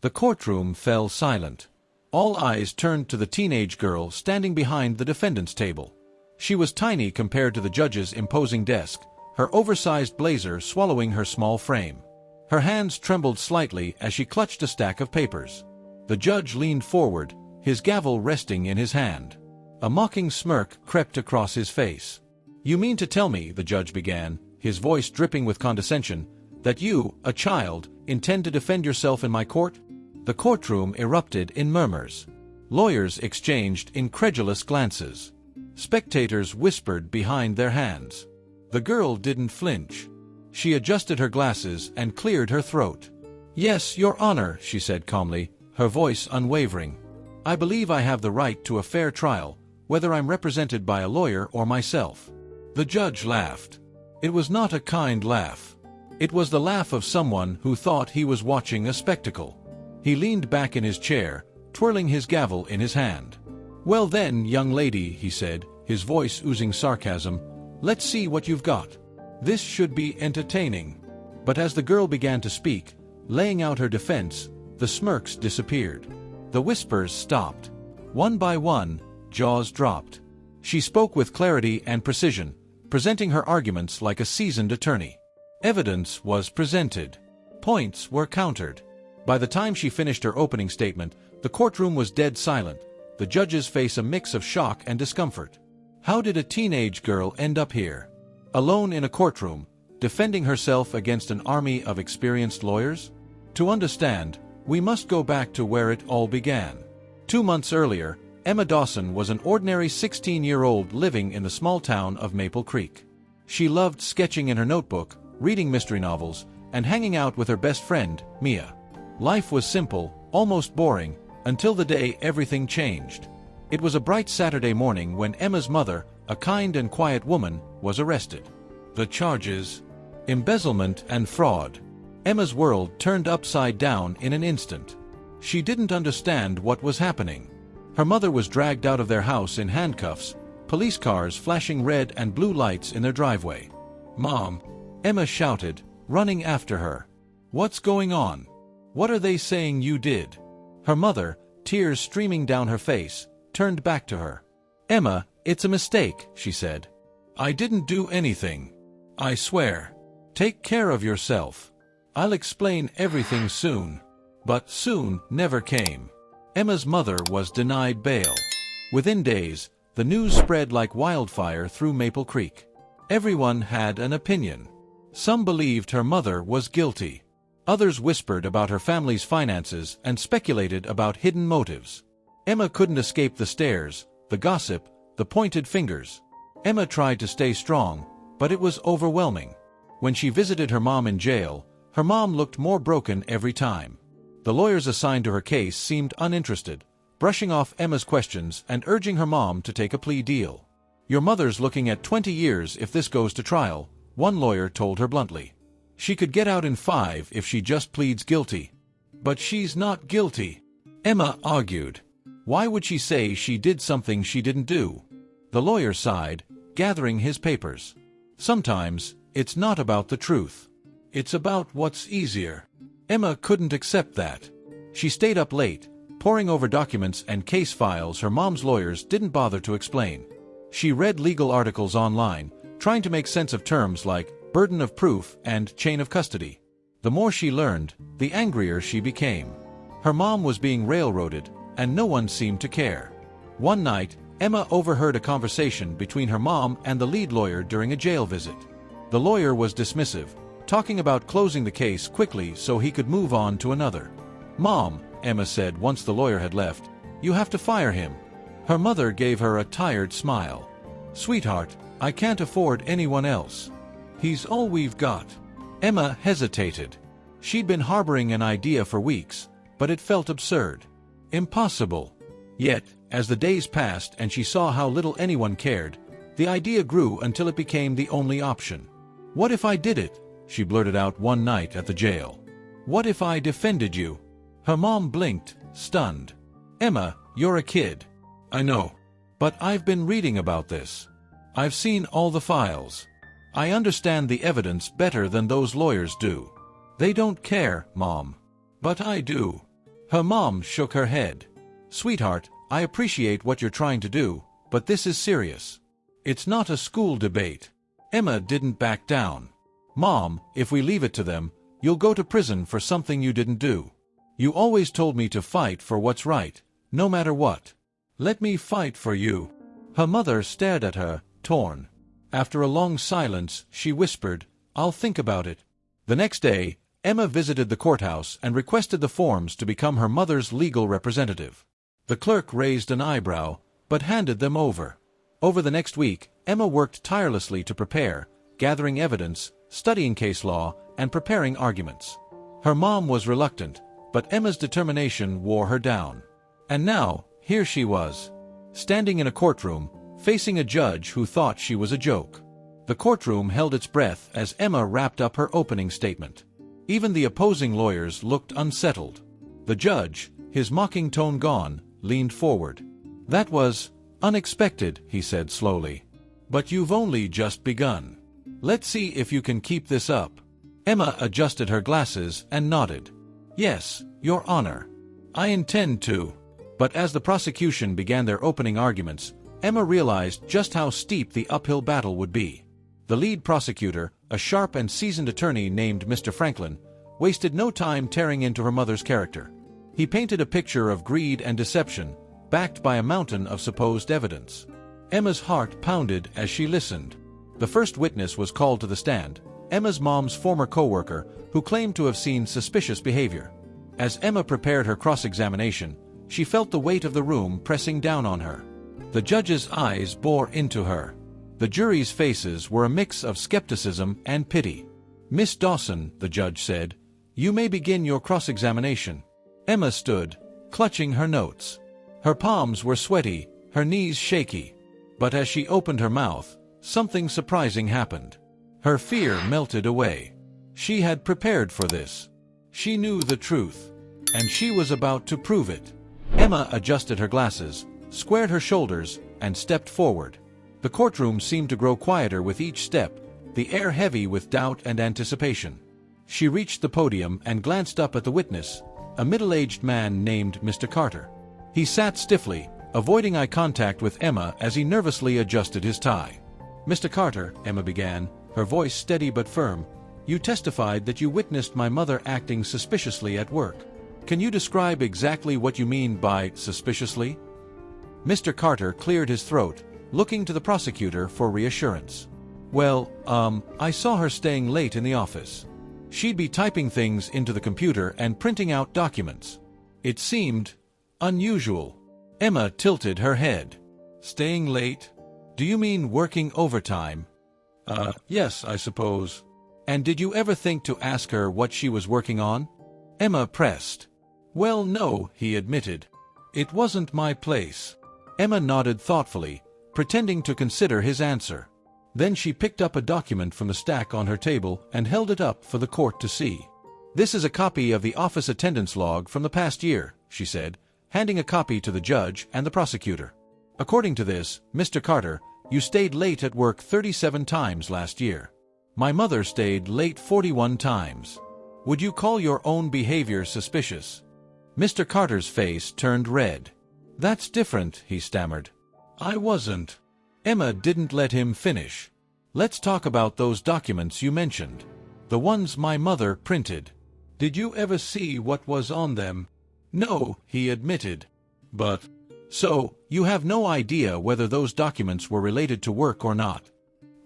The courtroom fell silent. All eyes turned to the teenage girl standing behind the defendant's table. She was tiny compared to the judge's imposing desk, her oversized blazer swallowing her small frame. Her hands trembled slightly as she clutched a stack of papers. The judge leaned forward, his gavel resting in his hand. A mocking smirk crept across his face. "You mean to tell me," the judge began, his voice dripping with condescension, "that you, a child, intend to defend yourself in my court?" The courtroom erupted in murmurs. Lawyers exchanged incredulous glances. Spectators whispered behind their hands. The girl didn't flinch. She adjusted her glasses and cleared her throat. "Yes, Your Honor," she said calmly, her voice unwavering. "I believe I have the right to a fair trial, whether I'm represented by a lawyer or myself." The judge laughed. It was not a kind laugh. It was the laugh of someone who thought he was watching a spectacle. He leaned back in his chair, twirling his gavel in his hand. "Well then, young lady," he said, his voice oozing sarcasm, "let's see what you've got. This should be entertaining." But as the girl began to speak, laying out her defense, the smirks disappeared. The whispers stopped. One by one, jaws dropped. She spoke with clarity and precision, presenting her arguments like a seasoned attorney. Evidence was presented. Points were countered. By the time she finished her opening statement, the courtroom was dead silent, the judge's face a mix of shock and discomfort. How did a teenage girl end up here? Alone in a courtroom, defending herself against an army of experienced lawyers? To understand, we must go back to where it all began. 2 months earlier, Emma Dawson was an ordinary 16-year-old living in the small town of Maple Creek. She loved sketching in her notebook, reading mystery novels, and hanging out with her best friend, Mia. Life was simple, almost boring, until the day everything changed. It was a bright Saturday morning when Emma's mother, a kind and quiet woman, was arrested. The charges: embezzlement and fraud. Emma's world turned upside down in an instant. She didn't understand what was happening. Her mother was dragged out of their house in handcuffs, police cars flashing red and blue lights in their driveway. "Mom!" Emma shouted, running after her. "What's going on? What are they saying you did?" Her mother, tears streaming down her face, turned back to her. "Emma, it's a mistake," she said. "I didn't do anything. I swear. Take care of yourself. I'll explain everything soon." But soon never came. Emma's mother was denied bail. Within days, the news spread like wildfire through Maple Creek. Everyone had an opinion. Some believed her mother was guilty. Others whispered about her family's finances and speculated about hidden motives. Emma couldn't escape the stares, the gossip, the pointed fingers. Emma tried to stay strong, but it was overwhelming. When she visited her mom in jail, her mom looked more broken every time. The lawyers assigned to her case seemed uninterested, brushing off Emma's questions and urging her mom to take a plea deal. "Your mother's looking at 20 years if this goes to trial," one lawyer told her bluntly. "She could get out in 5 if she just pleads guilty." "But she's not guilty," Emma argued. "Why would she say she did something she didn't do?" The lawyer sighed, gathering his papers. "Sometimes, it's not about the truth. It's about what's easier." Emma couldn't accept that. She stayed up late, poring over documents and case files her mom's lawyers didn't bother to explain. She read legal articles online, trying to make sense of terms like burden of proof and chain of custody. The more she learned, the angrier she became. Her mom was being railroaded, and no one seemed to care. One night, Emma overheard a conversation between her mom and the lead lawyer during a jail visit. The lawyer was dismissive, talking about closing the case quickly so he could move on to another. "Mom," Emma said once the lawyer had left, "you have to fire him." Her mother gave her a tired smile. "Sweetheart, I can't afford anyone else. He's all we've got." Emma hesitated. She'd been harboring an idea for weeks, but it felt absurd. Impossible. Yet, as the days passed and she saw how little anyone cared, the idea grew until it became the only option. "What if I did it?" she blurted out one night at the jail. "What if I defended you?" Her mom blinked, stunned. "Emma, you're a kid." "I know. But I've been reading about this. I've seen all the files. I understand the evidence better than those lawyers do." "They don't care, Mom." "But I do." Her mom shook her head. "Sweetheart, I appreciate what you're trying to do, but this is serious. It's not a school debate." Emma didn't back down. "Mom, if we leave it to them, you'll go to prison for something you didn't do. You always told me to fight for what's right, no matter what. Let me fight for you." Her mother stared at her, torn. After a long silence, she whispered, "I'll think about it." The next day, Emma visited the courthouse and requested the forms to become her mother's legal representative. The clerk raised an eyebrow, but handed them over. Over the next week, Emma worked tirelessly to prepare, gathering evidence, studying case law, and preparing arguments. Her mom was reluctant, but Emma's determination wore her down. And now, here she was, standing in a courtroom, facing a judge who thought she was a joke. The courtroom held its breath as Emma wrapped up her opening statement. Even the opposing lawyers looked unsettled. The judge, his mocking tone gone, leaned forward. "That was unexpected," he said slowly. "But you've only just begun. Let's see if you can keep this up." Emma adjusted her glasses and nodded. "Yes, Your Honor. I intend to." But as the prosecution began their opening arguments, Emma realized just how steep the uphill battle would be. The lead prosecutor, a sharp and seasoned attorney named Mr. Franklin, wasted no time tearing into her mother's character. He painted a picture of greed and deception, backed by a mountain of supposed evidence. Emma's heart pounded as she listened. The first witness was called to the stand, Emma's mom's former co-worker, who claimed to have seen suspicious behavior. As Emma prepared her cross-examination, she felt the weight of the room pressing down on her. The judge's eyes bore into her. The jury's faces were a mix of skepticism and pity. "Miss Dawson," the judge said, "you may begin your cross-examination." Emma stood, clutching her notes. Her palms were sweaty, her knees shaky. But as she opened her mouth, something surprising happened. Her fear melted away. She had prepared for this. She knew the truth, and she was about to prove it. Emma adjusted her glasses, squared her shoulders, and stepped forward. The courtroom seemed to grow quieter with each step, the air heavy with doubt and anticipation. She reached the podium and glanced up at the witness, a middle-aged man named Mr. Carter. He sat stiffly, avoiding eye contact with Emma as he nervously adjusted his tie. "Mr. Carter," Emma began, her voice steady but firm, "you testified that you witnessed my mother acting suspiciously at work. Can you describe exactly what you mean by suspiciously?" Mr. Carter cleared his throat, looking to the prosecutor for reassurance. "Well, I saw her staying late in the office. She'd be typing things into the computer and printing out documents. It seemed unusual." Emma tilted her head. "Staying late? Do you mean working overtime?" Yes, I suppose." "And did you ever think to ask her what she was working on?" Emma pressed. "Well, no," he admitted. "It wasn't my place." Emma nodded thoughtfully, pretending to consider his answer. Then she picked up a document from the stack on her table and held it up for the court to see. "This is a copy of the office attendance log from the past year," she said, handing a copy to the judge and the prosecutor. "According to this, Mr. Carter, you stayed late at work 37 times last year. My mother stayed late 41 times. Would you call your own behavior suspicious?" Mr. Carter's face turned red. "That's different," he stammered. "I wasn't." Emma didn't let him finish. "Let's talk about those documents you mentioned. The ones my mother printed. Did you ever see what was on them?" "No," he admitted. "But, so, you have no idea whether those documents were related to work or not?"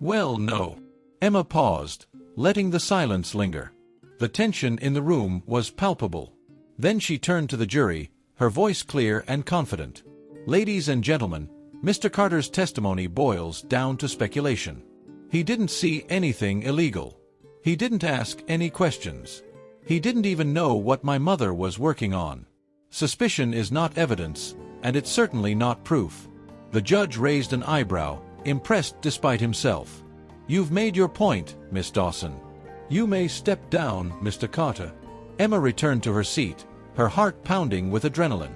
"Well, no." Emma paused, letting the silence linger. The tension in the room was palpable. Then she turned to the jury, her voice clear and confident. "Ladies and gentlemen, Mr. Carter's testimony boils down to speculation. He didn't see anything illegal. He didn't ask any questions. He didn't even know what my mother was working on. Suspicion is not evidence, and it's certainly not proof." The judge raised an eyebrow, impressed despite himself. "You've made your point, Miss Dawson. You may step down, Mr. Carter." Emma returned to her seat, her heart pounding with adrenaline.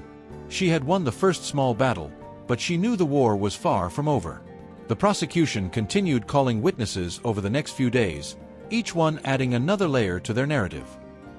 She had won the first small battle, but she knew the war was far from over. The prosecution continued calling witnesses over the next few days, each one adding another layer to their narrative.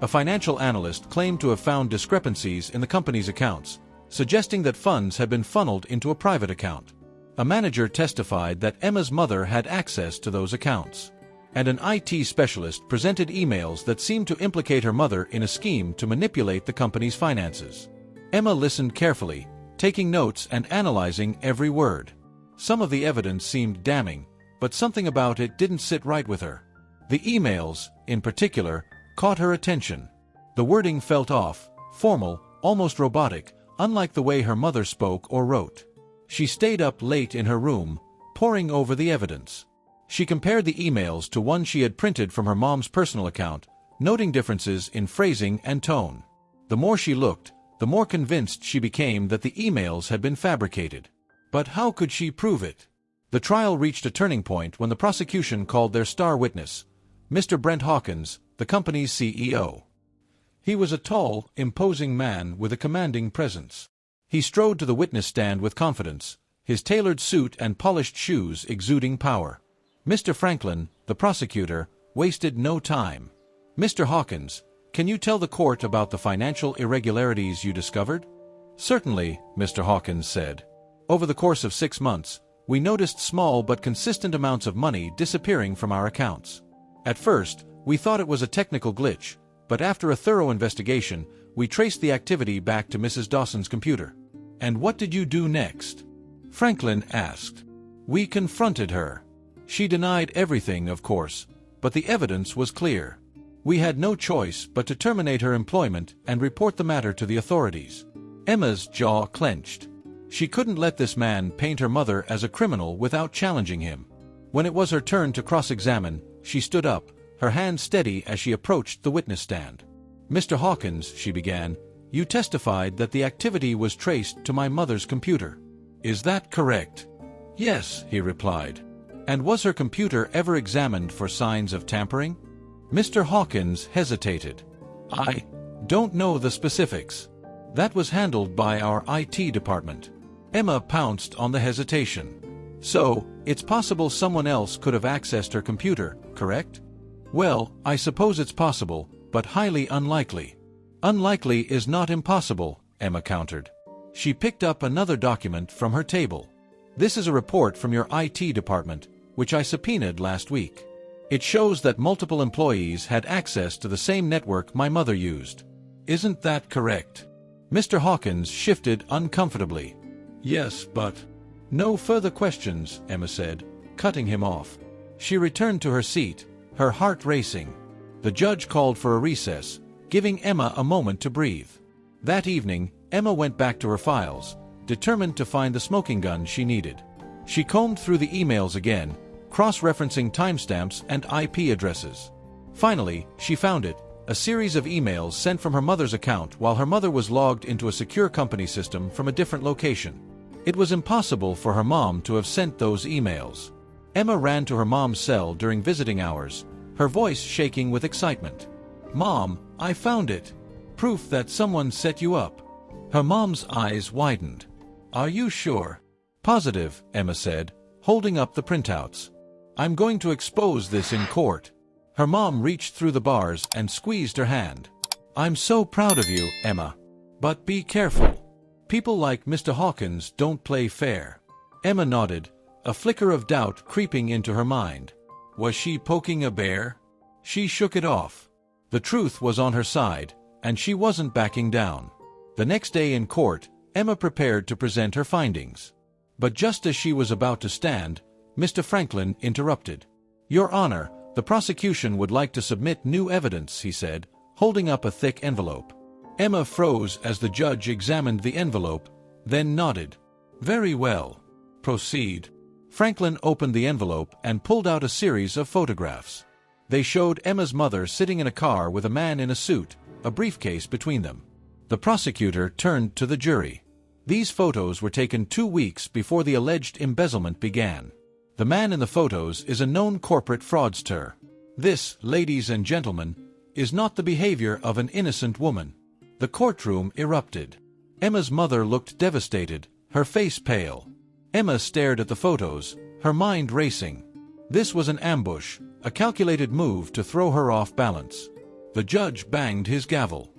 A financial analyst claimed to have found discrepancies in the company's accounts, suggesting that funds had been funneled into a private account. A manager testified that Emma's mother had access to those accounts. And an IT specialist presented emails that seemed to implicate her mother in a scheme to manipulate the company's finances. Emma listened carefully, taking notes and analyzing every word. Some of the evidence seemed damning, but something about it didn't sit right with her. The emails, in particular, caught her attention. The wording felt off, formal, almost robotic, unlike the way her mother spoke or wrote. She stayed up late in her room, poring over the evidence. She compared the emails to one she had printed from her mom's personal account, noting differences in phrasing and tone. The more she looked, the more convinced she became that the emails had been fabricated. But how could she prove it? The trial reached a turning point when the prosecution called their star witness, Mr. Brent Hawkins, the company's CEO. He was a tall, imposing man with a commanding presence. He strode to the witness stand with confidence, his tailored suit and polished shoes exuding power. Mr. Franklin, the prosecutor, wasted no time. "Mr. Hawkins, can you tell the court about the financial irregularities you discovered?" "Certainly," Mr. Hawkins said. "Over the course of 6 months, we noticed small but consistent amounts of money disappearing from our accounts. At first, we thought it was a technical glitch, but after a thorough investigation, we traced the activity back to Mrs. Dawson's computer." "And what did you do next?" Franklin asked. "We confronted her. She denied everything, of course, but the evidence was clear. We had no choice but to terminate her employment and report the matter to the authorities." Emma's jaw clenched. She couldn't let this man paint her mother as a criminal without challenging him. When it was her turn to cross-examine, she stood up, her hand steady as she approached the witness stand. "Mr. Hawkins," she began, "you testified that the activity was traced to my mother's computer. Is that correct?" "Yes," he replied. "And was her computer ever examined for signs of tampering?" Mr. Hawkins hesitated. "I don't know the specifics. That was handled by our IT department." Emma pounced on the hesitation. "So, it's possible someone else could have accessed her computer, correct?" "Well, I suppose it's possible, but highly unlikely." "Unlikely is not impossible," Emma countered. She picked up another document from her table. "This is a report from your IT department, which I subpoenaed last week. It shows that multiple employees had access to the same network my mother used. Isn't that correct?" Mr. Hawkins shifted uncomfortably. "Yes, but—" "No further questions," Emma said, cutting him off. She returned to her seat, her heart racing. The judge called for a recess, giving Emma a moment to breathe. That evening, Emma went back to her files, determined to find the smoking gun she needed. She combed through the emails again, cross-referencing timestamps and IP addresses. Finally, she found it, a series of emails sent from her mother's account while her mother was logged into a secure company system from a different location. It was impossible for her mom to have sent those emails. Emma ran to her mom's cell during visiting hours, her voice shaking with excitement. "Mom, I found it. Proof that someone set you up." Her mom's eyes widened. "Are you sure?" "Positive," Emma said, holding up the printouts. "I'm going to expose this in court." Her mom reached through the bars and squeezed her hand. "I'm so proud of you, Emma. But be careful. People like Mr. Hawkins don't play fair." Emma nodded, a flicker of doubt creeping into her mind. Was she poking a bear? She shook it off. The truth was on her side, and she wasn't backing down. The next day in court, Emma prepared to present her findings. But just as she was about to stand, Mr. Franklin interrupted. "Your Honor, the prosecution would like to submit new evidence," he said, holding up a thick envelope. Emma froze as the judge examined the envelope, then nodded. "Very well. Proceed." Franklin opened the envelope and pulled out a series of photographs. They showed Emma's mother sitting in a car with a man in a suit, a briefcase between them. The prosecutor turned to the jury. These photos were taken 2 weeks before the alleged embezzlement began. The man in the photos is a known corporate fraudster. This, ladies and gentlemen, is not the behavior of an innocent woman. The courtroom erupted. Emma's mother looked devastated, her face pale. Emma stared at the photos, her mind racing. This was an ambush, a calculated move to throw her off balance. The judge banged his gavel.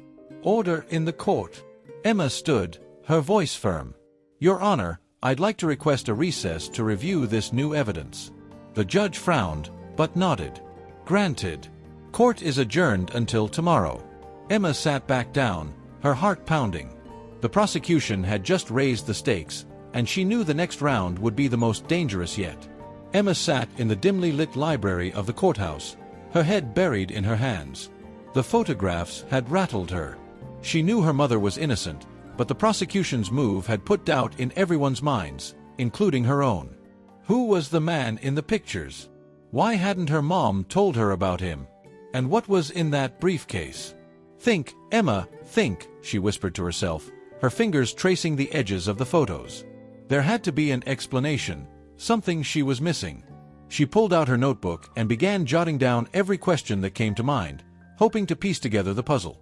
"Order in the court." Emma stood, her voice firm. "Your Honor, I'd like to request a recess to review this new evidence." The judge frowned, but nodded. "Granted. Court is adjourned until tomorrow." Emma sat back down, her heart pounding. The prosecution had just raised the stakes, and she knew the next round would be the most dangerous yet. Emma sat in the dimly lit library of the courthouse, her head buried in her hands. The photographs had rattled her. She knew her mother was innocent, but the prosecution's move had put doubt in everyone's minds, including her own. Who was the man in the pictures? Why hadn't her mom told her about him? And what was in that briefcase? "Think, Emma, think," she whispered to herself, her fingers tracing the edges of the photos. There had to be an explanation, something she was missing. She pulled out her notebook and began jotting down every question that came to mind, hoping to piece together the puzzle.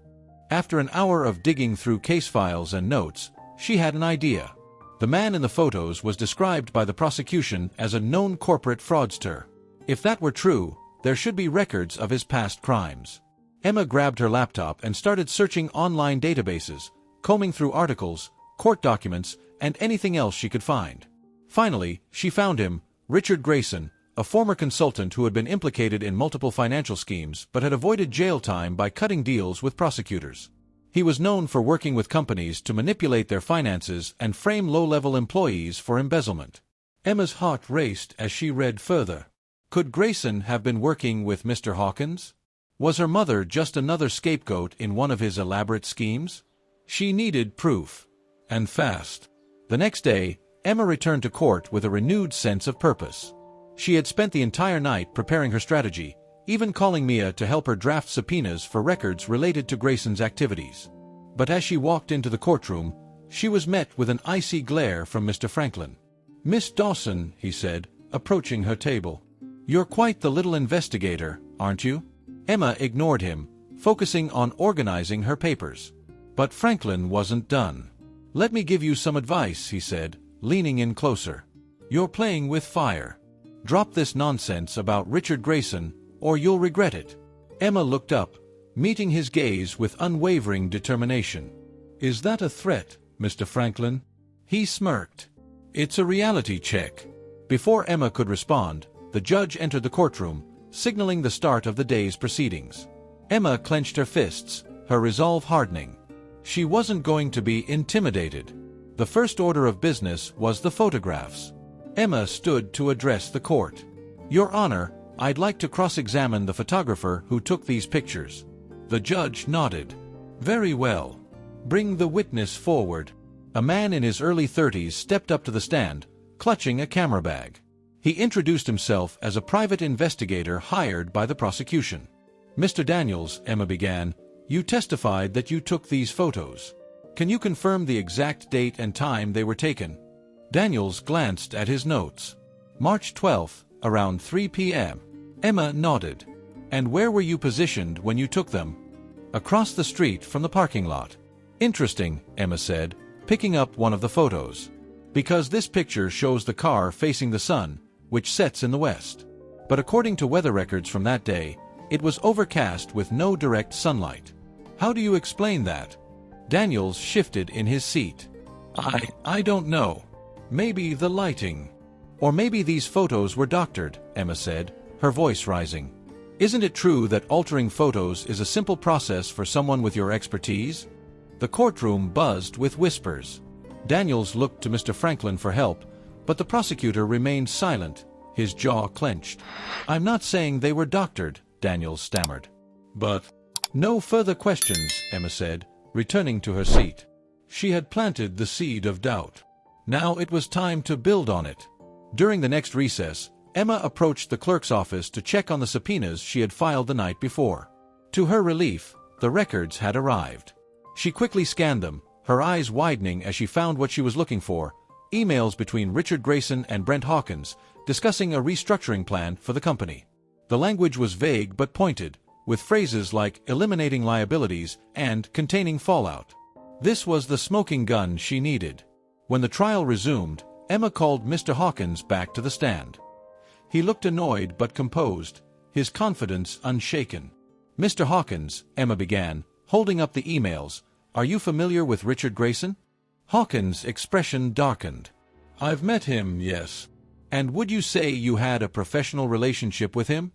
After an hour of digging through case files and notes, she had an idea. The man in the photos was described by the prosecution as a known corporate fraudster. If that were true, there should be records of his past crimes. Emma grabbed her laptop and started searching online databases, combing through articles, court documents, and anything else she could find. Finally, she found him, Richard Grayson, a former consultant who had been implicated in multiple financial schemes but had avoided jail time by cutting deals with prosecutors. He was known for working with companies to manipulate their finances and frame low-level employees for embezzlement. Emma's heart raced as she read further. Could Grayson have been working with Mr. Hawkins? Was her mother just another scapegoat in one of his elaborate schemes? She needed proof. And fast. The next day, Emma returned to court with a renewed sense of purpose. She had spent the entire night preparing her strategy, even calling Mia to help her draft subpoenas for records related to Grayson's activities. But as she walked into the courtroom, she was met with an icy glare from Mr. Franklin. "Miss Dawson," he said, approaching her table. "You're quite the little investigator, aren't you?" Emma ignored him, focusing on organizing her papers. But Franklin wasn't done. "Let me give you some advice," he said, leaning in closer. "You're playing with fire. Drop this nonsense about Richard Grayson, or you'll regret it." Emma looked up, meeting his gaze with unwavering determination. "Is that a threat, Mr. Franklin?" He smirked. "It's a reality check." Before Emma could respond, the judge entered the courtroom, signaling the start of the day's proceedings. Emma clenched her fists, her resolve hardening. She wasn't going to be intimidated. The first order of business was the photographs. Emma stood to address the court. "Your Honor, I'd like to cross-examine the photographer who took these pictures." The judge nodded. "Very well. Bring the witness forward." A man in his early 30s stepped up to the stand, clutching a camera bag. He introduced himself as a private investigator hired by the prosecution. "Mr. Daniels," Emma began, "you testified that you took these photos. Can you confirm the exact date and time they were taken?" Daniels glanced at his notes. "March 12th, around 3 p.m. Emma nodded. "And where were you positioned when you took them?" "Across the street from the parking lot." "Interesting," Emma said, picking up one of the photos. "Because this picture shows the car facing the sun, which sets in the west. But according to weather records from that day, it was overcast with no direct sunlight. How do you explain that?" Daniels shifted in his seat. I don't know. Maybe the lighting. Or maybe these photos were doctored," Emma said, her voice rising. "Isn't it true that altering photos is a simple process for someone with your expertise?" The courtroom buzzed with whispers. Daniels looked to Mr. Franklin for help, but the prosecutor remained silent, his jaw clenched. "I'm not saying they were doctored," Daniels stammered. "But—" "No further questions," Emma said, returning to her seat. She had planted the seed of doubt. Now it was time to build on it. During the next recess, Emma approached the clerk's office to check on the subpoenas she had filed the night before. To her relief, the records had arrived. She quickly scanned them, her eyes widening as she found what she was looking for: emails between Richard Grayson and Brent Hawkins, discussing a restructuring plan for the company. The language was vague but pointed, with phrases like eliminating liabilities and containing fallout. This was the smoking gun she needed. When the trial resumed, Emma called Mr. Hawkins back to the stand. He looked annoyed but composed, his confidence unshaken. Mr. Hawkins, Emma began, holding up the emails, are you familiar with Richard Grayson? Hawkins' expression darkened. I've met him, yes. And would you say you had a professional relationship with him?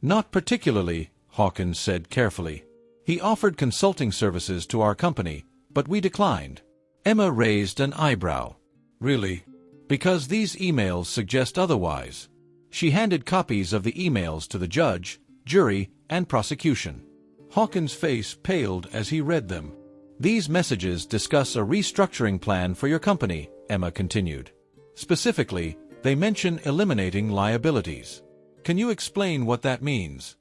Not particularly, Hawkins said carefully. He offered consulting services to our company, but we declined. Emma raised an eyebrow. Really? Because these emails suggest otherwise. She handed copies of the emails to the judge, jury, and prosecution. Hawkins' face paled as he read them. These messages discuss a restructuring plan for your company, Emma continued. Specifically, they mention eliminating liabilities. Can you explain what that means?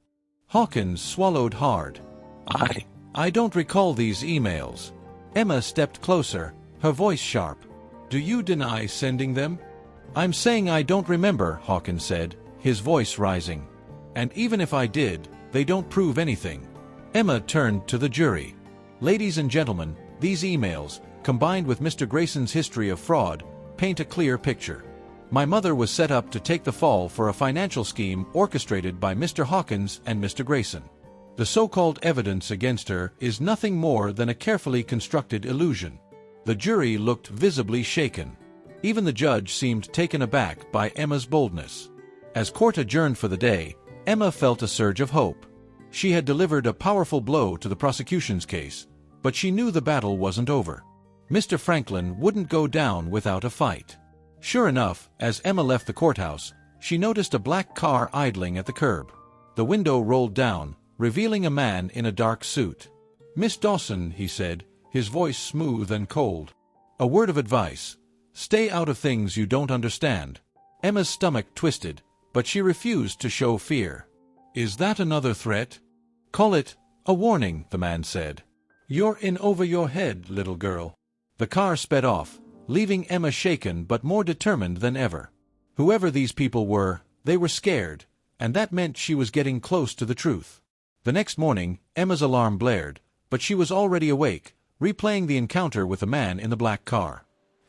Hawkins swallowed hard. I don't recall these emails. Emma stepped closer, her voice sharp. Do you deny sending them? I'm saying I don't remember, Hawkins said, his voice rising. And even if I did, they don't prove anything. Emma turned to the jury. Ladies and gentlemen, these emails, combined with Mr. Grayson's history of fraud, paint a clear picture. My mother was set up to take the fall for a financial scheme orchestrated by Mr. Hawkins and Mr. Grayson. The so-called evidence against her is nothing more than a carefully constructed illusion. The jury looked visibly shaken. Even the judge seemed taken aback by Emma's boldness. As court adjourned for the day, Emma felt a surge of hope. She had delivered a powerful blow to the prosecution's case, but she knew the battle wasn't over. Mr. Franklin wouldn't go down without a fight. Sure enough, as Emma left the courthouse, she noticed a black car idling at the curb. The window rolled down, revealing a man in a dark suit. Miss Dawson, he said, his voice smooth and cold. A word of advice. Stay out of things you don't understand. Emma's stomach twisted, but she refused to show fear. Is that another threat? Call it a warning, the man said. You're in over your head, little girl. The car sped off, leaving Emma shaken but more determined than ever. Whoever these people were, they were scared, and that meant she was getting close to the truth. The next morning, Emma's alarm blared, but she was already awake, replaying the encounter with the man in the black car.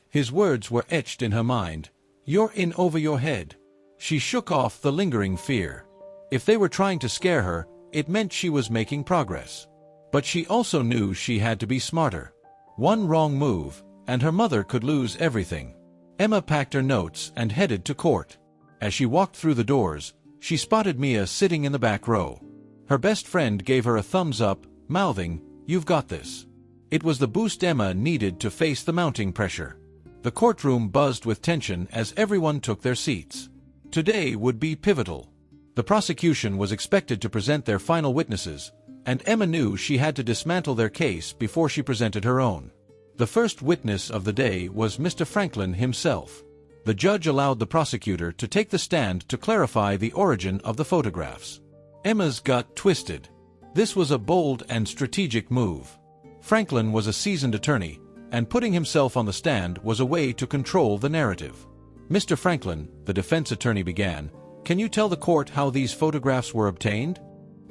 His words were etched in her mind. You're in over your head. She shook off the lingering fear. If they were trying to scare her, it meant she was making progress. But she also knew she had to be smarter. One wrong move, and her mother could lose everything. Emma packed her notes and headed to court. As she walked through the doors, she spotted Mia sitting in the back row. Her best friend gave her a thumbs up, mouthing, "You've got this." It was the boost Emma needed to face the mounting pressure. The courtroom buzzed with tension as everyone took their seats. Today would be pivotal. The prosecution was expected to present their final witnesses, and Emma knew she had to dismantle their case before she presented her own. The first witness of the day was Mr. Franklin himself. The judge allowed the prosecutor to take the stand to clarify the origin of the photographs. Emma's gut twisted. This was a bold and strategic move. Franklin was a seasoned attorney, and putting himself on the stand was a way to control the narrative. Mr. Franklin, the defense attorney began, can you tell the court how these photographs were obtained?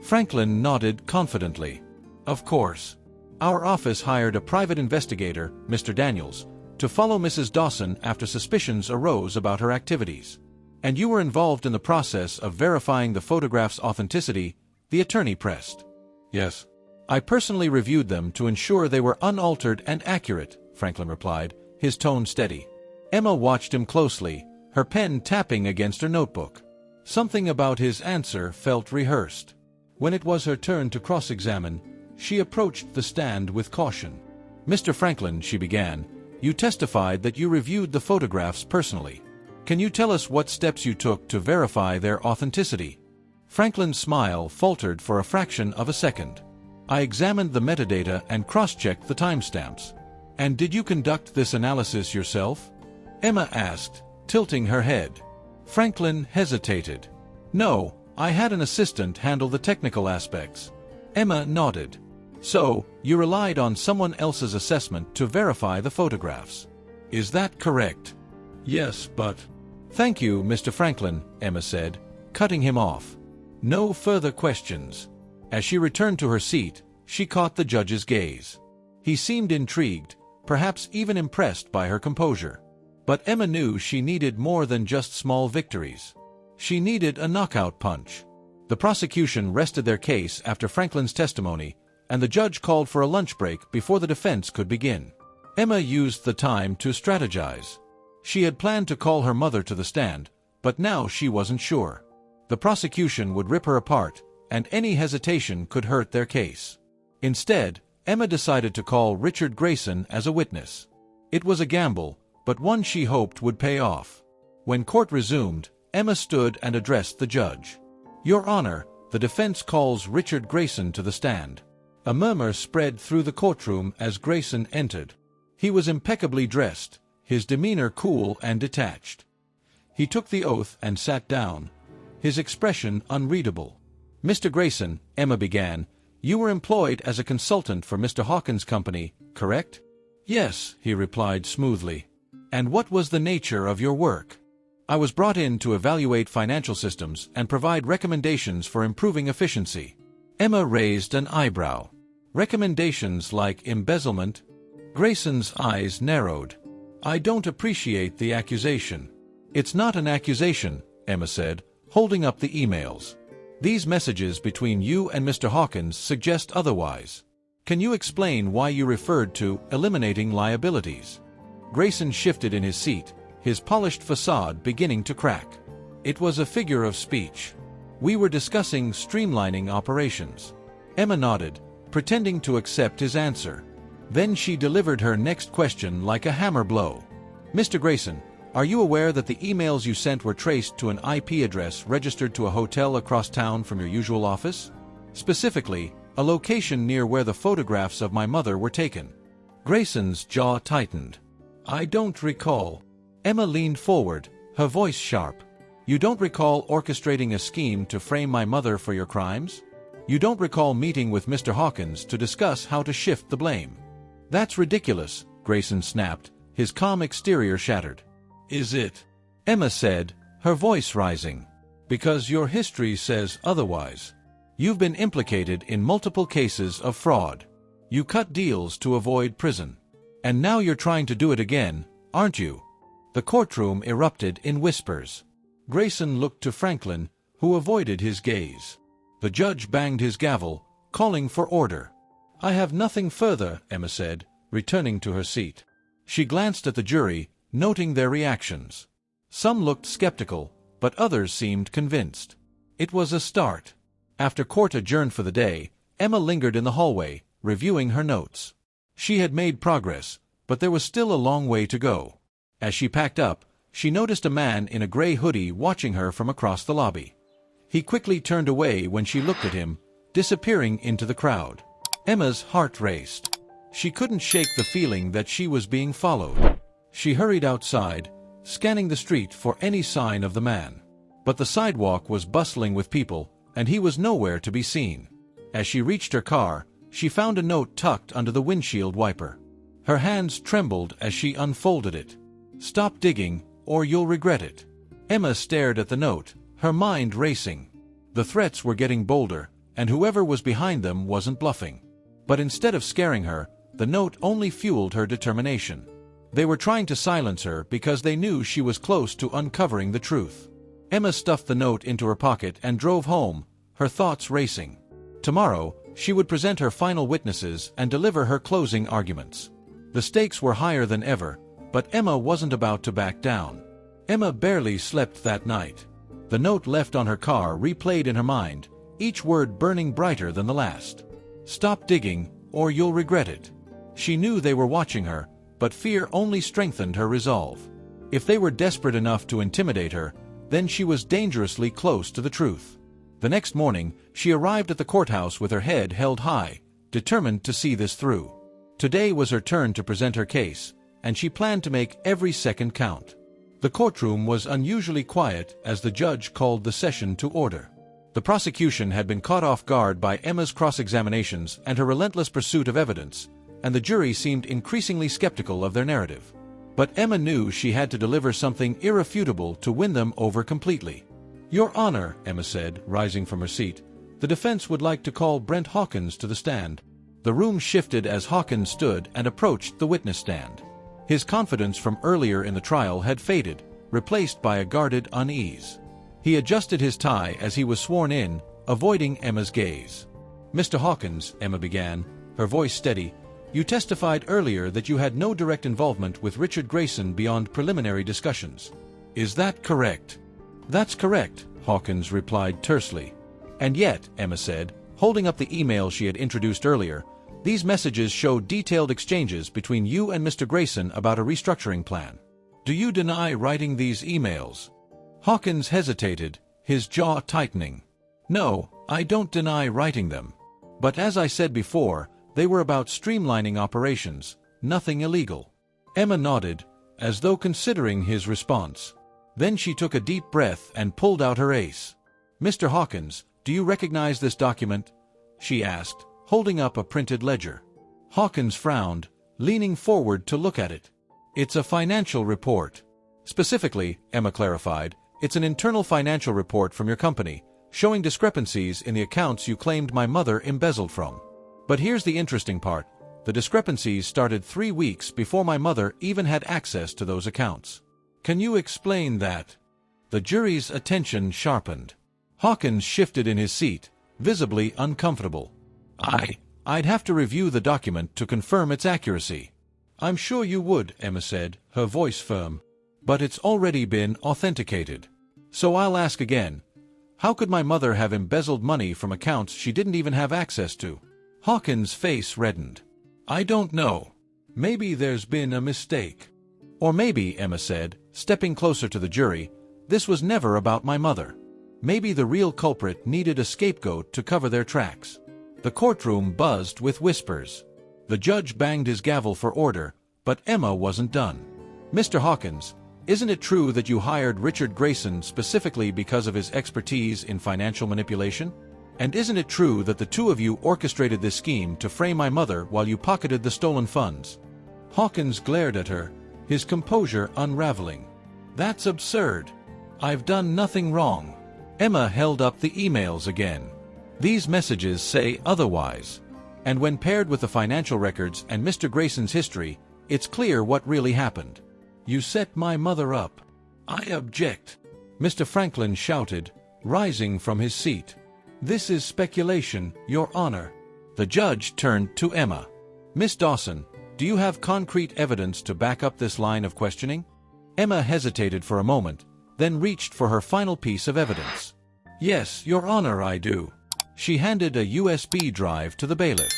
Franklin nodded confidently. Of course. Our office hired a private investigator, Mr. Daniels, to follow Mrs. Dawson after suspicions arose about her activities. And you were involved in the process of verifying the photographs' authenticity, the attorney pressed. Yes. I personally reviewed them to ensure they were unaltered and accurate, Franklin replied, his tone steady. Emma watched him closely, her pen tapping against her notebook. Something about his answer felt rehearsed. When it was her turn to cross-examine, she approached the stand with caution. Mr. Franklin, she began, you testified that you reviewed the photographs personally. Can you tell us what steps you took to verify their authenticity? Franklin's smile faltered for a fraction of a second. I examined the metadata and cross-checked the timestamps. And did you conduct this analysis yourself? Emma asked, tilting her head. Franklin hesitated. No, I had an assistant handle the technical aspects. Emma nodded. So, you relied on someone else's assessment to verify the photographs. Is that correct? Yes, but... Thank you, Mr. Franklin, Emma said, cutting him off. No further questions. As she returned to her seat, she caught the judge's gaze. He seemed intrigued, perhaps even impressed by her composure. But Emma knew she needed more than just small victories. She needed a knockout punch. The prosecution rested their case after Franklin's testimony, and the judge called for a lunch break before the defense could begin. Emma used the time to strategize. She had planned to call her mother to the stand, but now she wasn't sure. The prosecution would rip her apart, and any hesitation could hurt their case. Instead, Emma decided to call Richard Grayson as a witness. It was a gamble, but one she hoped would pay off. When court resumed, Emma stood and addressed the judge. "Your Honor, the defense calls Richard Grayson to the stand." A murmur spread through the courtroom as Grayson entered. He was impeccably dressed, his demeanor cool and detached. He took the oath and sat down, his expression unreadable. "Mr. Grayson," Emma began, "you were employed as a consultant for Mr. Hawkins' company, correct?" "Yes," he replied smoothly. "And what was the nature of your work?" "I was brought in to evaluate financial systems and provide recommendations for improving efficiency." Emma raised an eyebrow. "Recommendations like embezzlement?" Grayson's eyes narrowed. "I don't appreciate the accusation." "It's not an accusation," Emma said, holding up the emails. "These messages between you and Mr. Hawkins suggest otherwise. Can you explain why you referred to eliminating liabilities?" Grayson shifted in his seat, his polished facade beginning to crack. It was a figure of speech. "We were discussing streamlining operations." Emma nodded, pretending to accept his answer. Then she delivered her next question like a hammer blow. "Mr. Grayson, are you aware that the emails you sent were traced to an IP address registered to a hotel across town from your usual office? Specifically, a location near where the photographs of my mother were taken." Grayson's jaw tightened. "I don't recall." Emma leaned forward, her voice sharp. "You don't recall orchestrating a scheme to frame my mother for your crimes? You don't recall meeting with Mr. Hawkins to discuss how to shift the blame?" "That's ridiculous," Grayson snapped, his calm exterior shattered. "Is it?" Emma said, her voice rising. "Because your history says otherwise. You've been implicated in multiple cases of fraud. You cut deals to avoid prison. And now you're trying to do it again, aren't you?" The courtroom erupted in whispers. Grayson looked to Franklin, who avoided his gaze. The judge banged his gavel, calling for order. "I have nothing further," Emma said, returning to her seat. She glanced at the jury, noting their reactions. Some looked skeptical, but others seemed convinced. It was a start. After court adjourned for the day, Emma lingered in the hallway, reviewing her notes. She had made progress, but there was still a long way to go. As she packed up, she noticed a man in a gray hoodie watching her from across the lobby. He quickly turned away when she looked at him, disappearing into the crowd. Emma's heart raced. She couldn't shake the feeling that she was being followed. She hurried outside, scanning the street for any sign of the man. But the sidewalk was bustling with people, and he was nowhere to be seen. As she reached her car, she found a note tucked under the windshield wiper. Her hands trembled as she unfolded it. "Stop digging, or you'll regret it." Emma stared at the note, her mind racing. The threats were getting bolder, and whoever was behind them wasn't bluffing. But instead of scaring her, the note only fueled her determination. They were trying to silence her because they knew she was close to uncovering the truth. Emma stuffed the note into her pocket and drove home, her thoughts racing. Tomorrow, she would present her final witnesses and deliver her closing arguments. The stakes were higher than ever, but Emma wasn't about to back down. Emma barely slept that night. The note left on her car replayed in her mind, each word burning brighter than the last. "Stop digging, or you'll regret it." She knew they were watching her, but fear only strengthened her resolve. If they were desperate enough to intimidate her, then she was dangerously close to the truth. The next morning, she arrived at the courthouse with her head held high, determined to see this through. Today was her turn to present her case, and she planned to make every second count. The courtroom was unusually quiet as the judge called the session to order. The prosecution had been caught off guard by Emma's cross-examinations and her relentless pursuit of evidence, and the jury seemed increasingly skeptical of their narrative. But Emma knew she had to deliver something irrefutable to win them over completely. "Your Honor," Emma said, rising from her seat, "the defense would like to call Brent Hawkins to the stand." The room shifted as Hawkins stood and approached the witness stand. His confidence from earlier in the trial had faded, replaced by a guarded unease. He adjusted his tie as he was sworn in, avoiding Emma's gaze. "Mr. Hawkins," Emma began, her voice steady, "you testified earlier that you had no direct involvement with Richard Grayson beyond preliminary discussions. Is that correct?" "That's correct," Hawkins replied tersely. "And yet," Emma said, holding up the email she had introduced earlier, "these messages show detailed exchanges between you and Mr. Grayson about a restructuring plan. Do you deny writing these emails?" Hawkins hesitated, his jaw tightening. "No, I don't deny writing them. But as I said before, they were about streamlining operations, nothing illegal." Emma nodded, as though considering his response. Then she took a deep breath and pulled out her ace. "Mr. Hawkins, do you recognize this document?" she asked, holding up a printed ledger. Hawkins frowned, leaning forward to look at it. "It's a financial report." "Specifically," Emma clarified, "it's an internal financial report from your company, showing discrepancies in the accounts you claimed my mother embezzled from. But here's the interesting part. The discrepancies started 3 weeks before my mother even had access to those accounts. Can you explain that?" The jury's attention sharpened. Hawkins shifted in his seat, visibly uncomfortable. I'd have to review the document to confirm its accuracy." "I'm sure you would," Emma said, her voice firm. "But it's already been authenticated. So I'll ask again. How could my mother have embezzled money from accounts she didn't even have access to?" Hawkins' face reddened. "I don't know. Maybe there's been a mistake. Or maybe," Emma said, stepping closer to the jury, "this was never about my mother. Maybe the real culprit needed a scapegoat to cover their tracks." The courtroom buzzed with whispers. The judge banged his gavel for order, but Emma wasn't done. "Mr. Hawkins, isn't it true that you hired Richard Grayson specifically because of his expertise in financial manipulation? And isn't it true that the two of you orchestrated this scheme to frame my mother while you pocketed the stolen funds?" Hawkins glared at her, his composure unraveling. "That's absurd. I've done nothing wrong." Emma held up the emails again. "These messages say otherwise. And when paired with the financial records and Mr. Grayson's history, it's clear what really happened. You set my mother up." "I object," Mr. Franklin shouted, rising from his seat. "This is speculation, Your Honor." The judge turned to Emma. "Miss Dawson, do you have concrete evidence to back up this line of questioning?" Emma hesitated for a moment, then reached for her final piece of evidence. "Yes, Your Honor, I do." She handed a USB drive to the bailiff.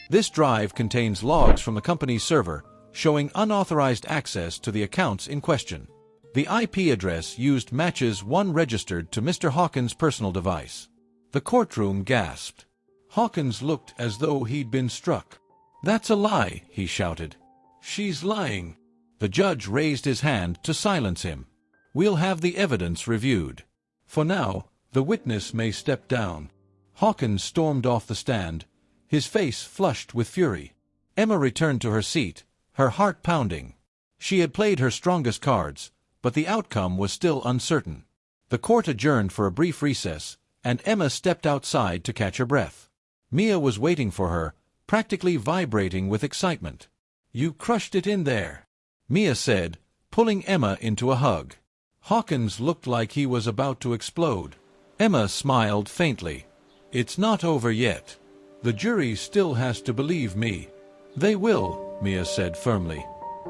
This drive contains logs from the company's server, showing unauthorized access to the accounts in question. The IP address used matches one registered to Mr. Hawkins' personal device. The courtroom gasped. Hawkins looked as though he'd been struck. "That's a lie," he shouted. "She's lying." The judge raised his hand to silence him. "We'll have the evidence reviewed. For now, the witness may step down." Hawkins stormed off the stand, his face flushed with fury. Emma returned to her seat, her heart pounding. She had played her strongest cards, but the outcome was still uncertain. The court adjourned for a brief recess, and Emma stepped outside to catch her breath. Mia was waiting for her, practically vibrating with excitement. "You crushed it in there," Mia said, pulling Emma into a hug. Hawkins looked like he was about to explode. Emma smiled faintly. "It's not over yet. The jury still has to believe me." "They will," Mia said firmly.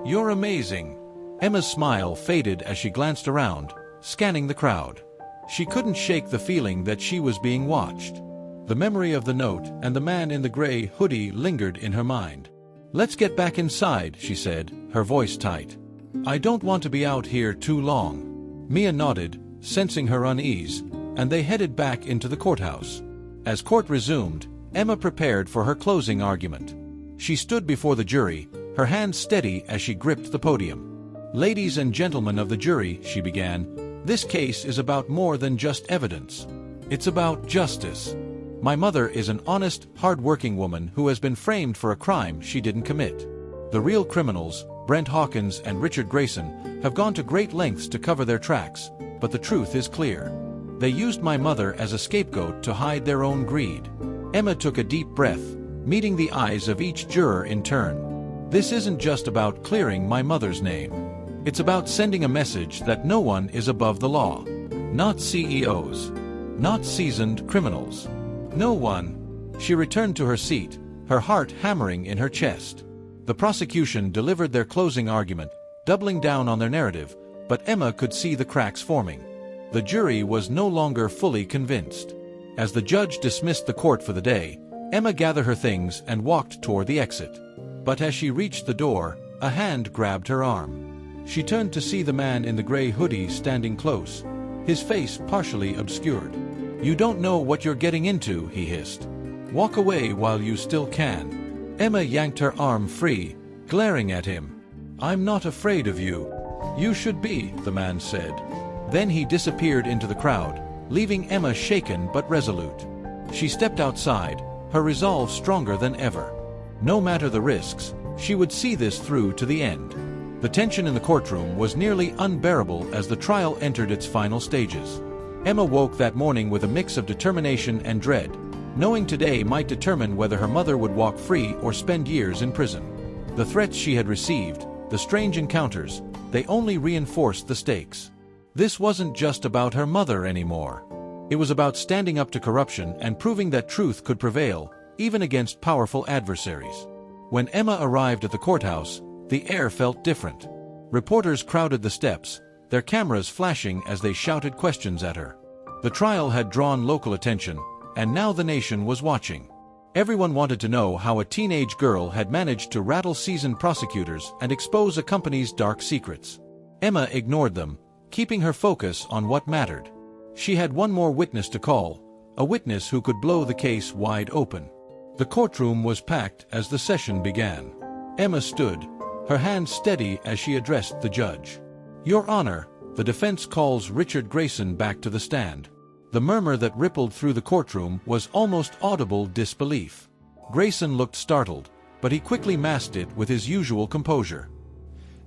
"You're amazing." Emma's smile faded as she glanced around, scanning the crowd. She couldn't shake the feeling that she was being watched. The memory of the note and the man in the gray hoodie lingered in her mind. "Let's get back inside," she said, her voice tight. "I don't want to be out here too long." Mia nodded, sensing her unease, and they headed back into the courthouse. As court resumed, Emma prepared for her closing argument. She stood before the jury, her hands steady as she gripped the podium. "Ladies and gentlemen of the jury," she began, "this case is about more than just evidence. It's about justice. My mother is an honest, hard-working woman who has been framed for a crime she didn't commit. The real criminals, Brent Hawkins and Richard Grayson, have gone to great lengths to cover their tracks, but the truth is clear. They used my mother as a scapegoat to hide their own greed." Emma took a deep breath, meeting the eyes of each juror in turn. "This isn't just about clearing my mother's name. It's about sending a message that no one is above the law. Not CEOs. not seasoned criminals. No one. She returned to her seat, her heart hammering in her chest. The prosecution delivered their closing argument, doubling down on their narrative, but Emma could see the cracks forming. The jury was no longer fully convinced. As the judge dismissed the court for the day, Emma gathered her things and walked toward the exit. But as she reached the door, a hand grabbed her arm. She turned to see the man in the gray hoodie standing close, his face partially obscured. "You don't know what you're getting into," he hissed. "Walk away while you still can." Emma yanked her arm free, glaring at him. "I'm not afraid of you." "You should be," the man said. Then he disappeared into the crowd, leaving Emma shaken but resolute. She stepped outside, her resolve stronger than ever. No matter the risks, she would see this through to the end. The tension in the courtroom was nearly unbearable as the trial entered its final stages. Emma woke that morning with a mix of determination and dread, knowing today might determine whether her mother would walk free or spend years in prison. The threats she had received, the strange encounters, they only reinforced the stakes. This wasn't just about her mother anymore. It was about standing up to corruption and proving that truth could prevail, even against powerful adversaries. When Emma arrived at the courthouse, the air felt different. Reporters crowded the steps, their cameras flashing as they shouted questions at her. The trial had drawn local attention, and now the nation was watching. Everyone wanted to know how a teenage girl had managed to rattle seasoned prosecutors and expose a company's dark secrets. Emma ignored them, keeping her focus on what mattered. She had one more witness to call, a witness who could blow the case wide open. The courtroom was packed as the session began. Emma stood, her hands steady as she addressed the judge. "Your Honor," the defense calls Richard Grayson back to the stand. The murmur that rippled through the courtroom was almost audible disbelief. Grayson looked startled, but he quickly masked it with his usual composure.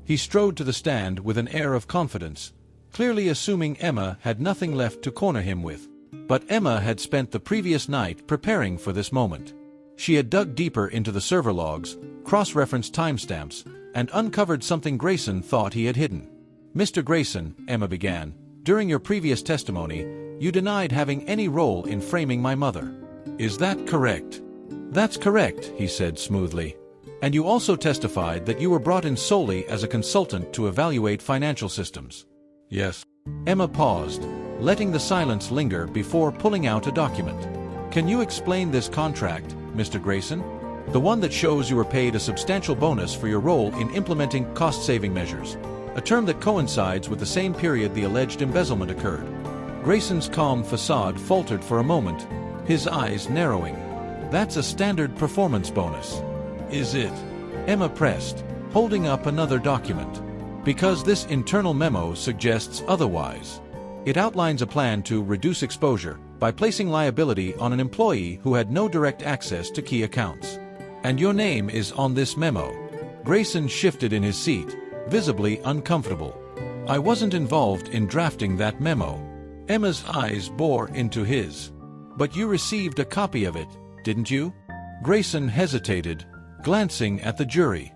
He strode to the stand with an air of confidence, clearly assuming Emma had nothing left to corner him with. But Emma had spent the previous night preparing for this moment. She had dug deeper into the server logs, cross-referenced timestamps, and uncovered something Grayson thought he had hidden. "Mr. Grayson," Emma began, "during your previous testimony, you denied having any role in framing my mother. Is that correct?" "That's correct," he said smoothly. "And you also testified that you were brought in solely as a consultant to evaluate financial systems." "Yes." Emma paused, letting the silence linger before pulling out a document. "Can you explain this contract, Mr. Grayson? The one that shows you were paid a substantial bonus for your role in implementing cost-saving measures, a term that coincides with the same period the alleged embezzlement occurred." Grayson's calm facade faltered for a moment, his eyes narrowing. "That's a standard performance bonus." "Is it?" Emma pressed, holding up another document. "Because this internal memo suggests otherwise. It outlines a plan to reduce exposure by placing liability on an employee who had no direct access to key accounts. And your name is on this memo." Grayson shifted in his seat, visibly uncomfortable. "I wasn't involved in drafting that memo." Emma's eyes bore into his. "But you received a copy of it, didn't you?" Grayson hesitated, glancing at the jury.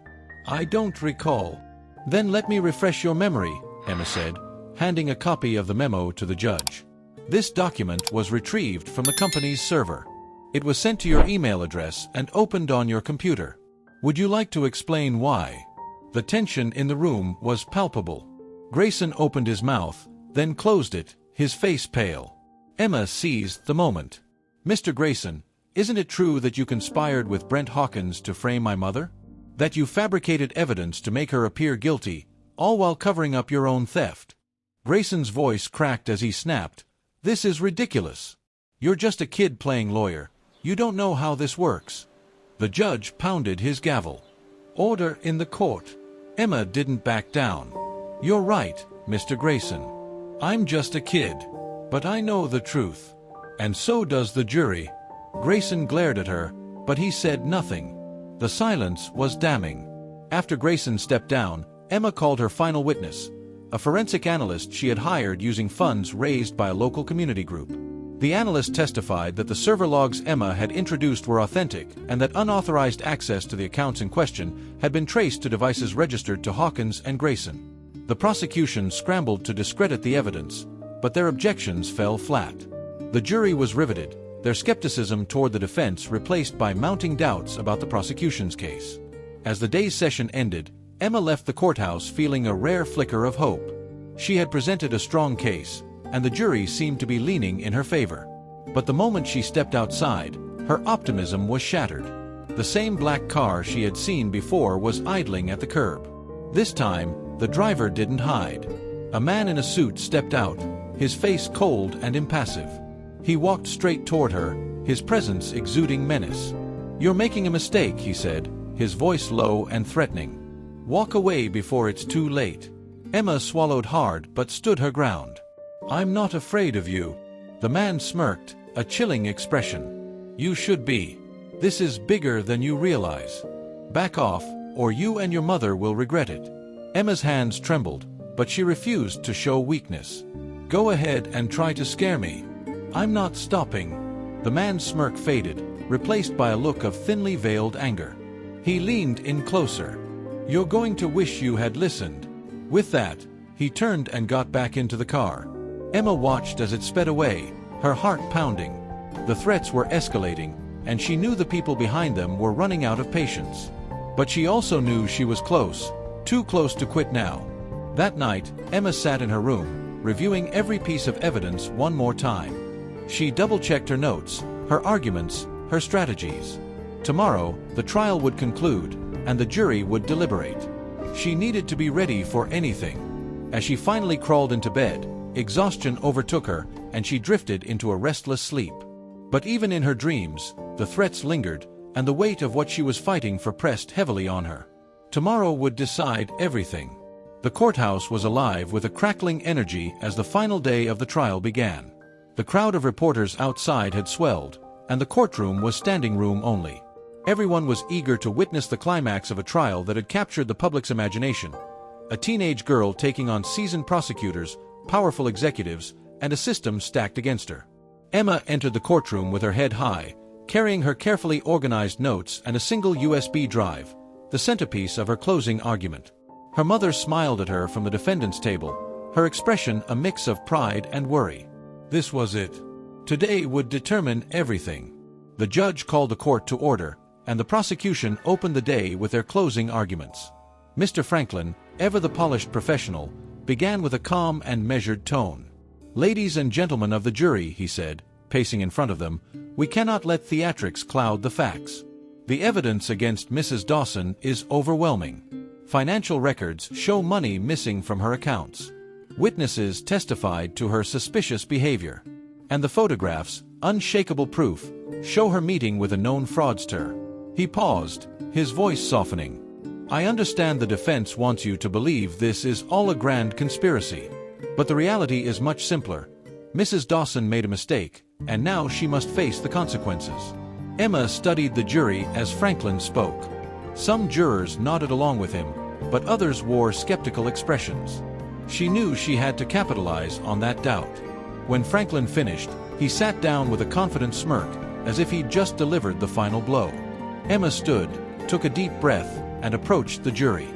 "I don't recall." "Then let me refresh your memory," Emma said, handing a copy of the memo to the judge. This document was retrieved from the company's server. It was sent to your email address and opened on your computer. Would you like to explain why? The tension in the room was palpable. Grayson opened his mouth, then closed it, his face pale. Emma seized the moment. "Mr. Grayson, isn't it true that you conspired with Brent Hawkins to frame my mother? That you fabricated evidence to make her appear guilty, all while covering up your own theft?" Grayson's voice cracked as he snapped, "This is ridiculous. You're just a kid playing lawyer. You don't know how this works." The judge pounded his gavel. "Order in the court." Emma didn't back down. "You're right, Mr. Grayson. I'm just a kid. But I know the truth. And so does the jury." Grayson glared at her, but he said nothing. The silence was damning. After Grayson stepped down, Emma called her final witness, a forensic analyst she had hired using funds raised by a local community group. The analyst testified that the server logs Emma had introduced were authentic and that unauthorized access to the accounts in question had been traced to devices registered to Hawkins and Grayson. The prosecution scrambled to discredit the evidence, but their objections fell flat. The jury was riveted, their skepticism toward the defense replaced by mounting doubts about the prosecution's case. As the day's session ended, Emma left the courthouse feeling a rare flicker of hope. She had presented a strong case, and the jury seemed to be leaning in her favor. But the moment she stepped outside, her optimism was shattered. The same black car she had seen before was idling at the curb. This time, the driver didn't hide. A man in a suit stepped out, his face cold and impassive. He walked straight toward her, his presence exuding menace. "You're making a mistake," he said, his voice low and threatening. "Walk away before it's too late." Emma swallowed hard but stood her ground. "I'm not afraid of you." The man smirked, a chilling expression. "You should be. This is bigger than you realize. Back off, or you and your mother will regret it." Emma's hands trembled, but she refused to show weakness. "Go ahead and try to scare me. I'm not stopping." The man's smirk faded, replaced by a look of thinly veiled anger. He leaned in closer. "You're going to wish you had listened." With that, he turned and got back into the car. Emma watched as it sped away, her heart pounding. The threats were escalating, and she knew the people behind them were running out of patience. But she also knew she was close, too close to quit now. That night, Emma sat in her room, reviewing every piece of evidence one more time. She double-checked her notes, her arguments, her strategies. Tomorrow, the trial would conclude, and the jury would deliberate. She needed to be ready for anything. As she finally crawled into bed, exhaustion overtook her, and she drifted into a restless sleep. But even in her dreams, the threats lingered, and the weight of what she was fighting for pressed heavily on her. Tomorrow would decide everything. The courthouse was alive with a crackling energy as the final day of the trial began. The crowd of reporters outside had swelled, and the courtroom was standing room only. Everyone was eager to witness the climax of a trial that had captured the public's imagination. A teenage girl taking on seasoned prosecutors, powerful executives, and a system stacked against her. Emma entered the courtroom with her head high, carrying her carefully organized notes and a single USB drive, the centerpiece of her closing argument. Her mother smiled at her from the defendant's table, her expression a mix of pride and worry. This was it. Today would determine everything. The judge called the court to order, and the prosecution opened the day with their closing arguments. Mr. Franklin, ever the polished professional, began with a calm and measured tone. "Ladies and gentlemen of the jury," he said, pacing in front of them, "we cannot let theatrics cloud the facts. The evidence against Mrs. Dawson is overwhelming. Financial records show money missing from her accounts. Witnesses testified to her suspicious behavior. And the photographs, unshakable proof, show her meeting with a known fraudster." He paused, his voice softening. "I understand the defense wants you to believe this is all a grand conspiracy. But the reality is much simpler. Mrs. Dawson made a mistake, and now she must face the consequences." Emma studied the jury as Franklin spoke. Some jurors nodded along with him, but others wore skeptical expressions. She knew she had to capitalize on that doubt. When Franklin finished, he sat down with a confident smirk, as if he'd just delivered the final blow. Emma stood, took a deep breath, and approached the jury.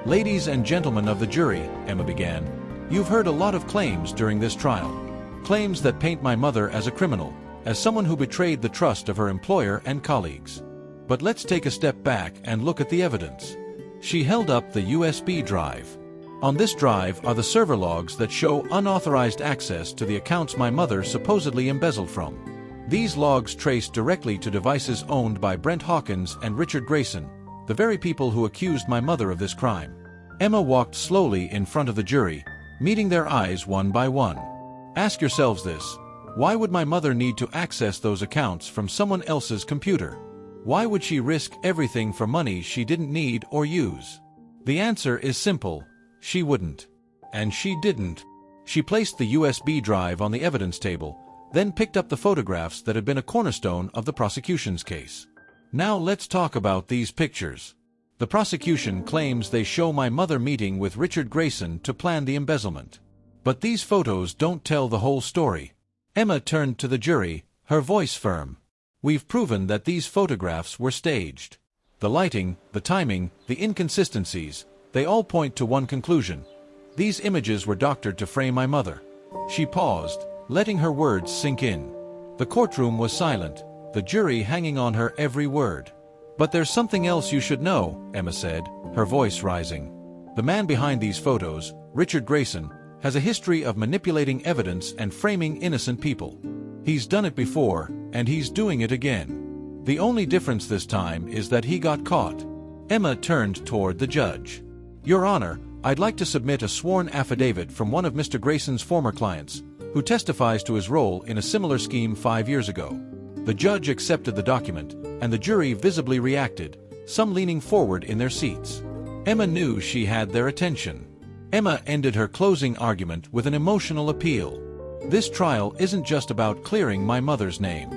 "Ladies and gentlemen of the jury," Emma began, "you've heard a lot of claims during this trial. Claims that paint my mother as a criminal, as someone who betrayed the trust of her employer and colleagues. But let's take a step back and look at the evidence." She held up the USB drive. "On this drive are the server logs that show unauthorized access to the accounts my mother supposedly embezzled from. These logs trace directly to devices owned by Brent Hawkins and Richard Grayson, the very people who accused my mother of this crime." Emma walked slowly in front of the jury, meeting their eyes one by one. "Ask yourselves this. Why would my mother need to access those accounts from someone else's computer? Why would she risk everything for money she didn't need or use? The answer is simple. She wouldn't. And she didn't." She placed the USB drive on the evidence table, then picked up the photographs that had been a cornerstone of the prosecution's case. "Now let's talk about these pictures. The prosecution claims they show my mother meeting with Richard Grayson to plan the embezzlement. But these photos don't tell the whole story." Emma turned to the jury, her voice firm. "We've proven that these photographs were staged. The lighting, the timing, the inconsistencies, they all point to one conclusion. These images were doctored to frame my mother." She paused, letting her words sink in. The courtroom was silent, the jury hanging on her every word. "But there's something else you should know," Emma said, her voice rising. "The man behind these photos, Richard Grayson, has a history of manipulating evidence and framing innocent people. He's done it before, and he's doing it again. The only difference this time is that he got caught." Emma turned toward the judge. "Your Honor, I'd like to submit a sworn affidavit from one of Mr. Grayson's former clients, who testifies to his role in a similar scheme 5 years ago." The judge accepted the document, and the jury visibly reacted, some leaning forward in their seats. Emma knew she had their attention. Emma ended her closing argument with an emotional appeal. "This trial isn't just about clearing my mother's name.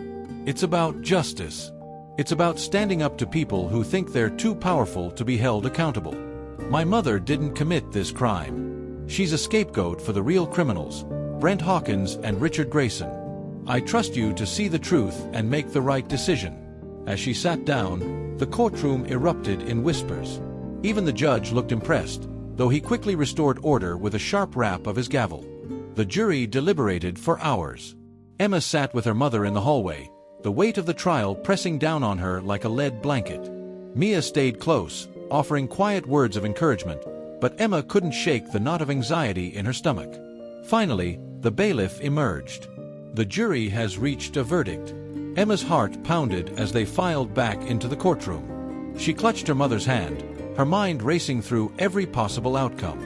It's about justice. It's about standing up to people who think they're too powerful to be held accountable. My mother didn't commit this crime. She's a scapegoat for the real criminals, Brent Hawkins and Richard Grayson. I trust you to see the truth and make the right decision." As she sat down, the courtroom erupted in whispers. Even the judge looked impressed, though he quickly restored order with a sharp rap of his gavel. The jury deliberated for hours. Emma sat with her mother in the hallway, the weight of the trial pressing down on her like a lead blanket. Mia stayed close, offering quiet words of encouragement, but Emma couldn't shake the knot of anxiety in her stomach. Finally, the bailiff emerged. "The jury has reached a verdict." Emma's heart pounded as they filed back into the courtroom. She clutched her mother's hand, her mind racing through every possible outcome.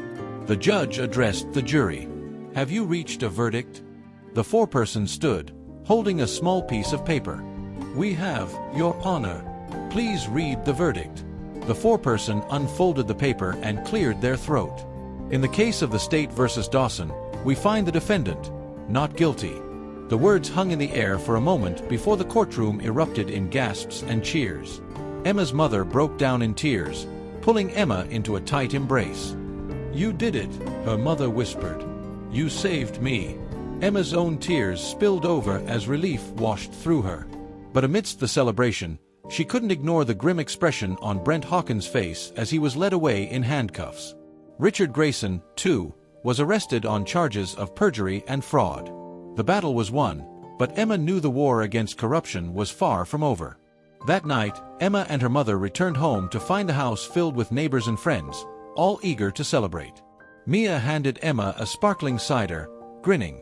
The judge addressed the jury. "Have you reached a verdict?" The foreperson stood, holding a small piece of paper. "We have, Your Honor. Please read the verdict." The foreperson unfolded the paper and cleared their throat. "In the case of the State versus Dawson, we find the defendant not guilty." The words hung in the air for a moment before the courtroom erupted in gasps and cheers. Emma's mother broke down in tears, pulling Emma into a tight embrace. "You did it," her mother whispered. "You saved me." Emma's own tears spilled over as relief washed through her. But amidst the celebration, she couldn't ignore the grim expression on Brent Hawkins' face as he was led away in handcuffs. Richard Grayson, too, was arrested on charges of perjury and fraud. The battle was won, but Emma knew the war against corruption was far from over. That night, Emma and her mother returned home to find the house filled with neighbors and friends, all eager to celebrate. Mia handed Emma a sparkling cider, grinning.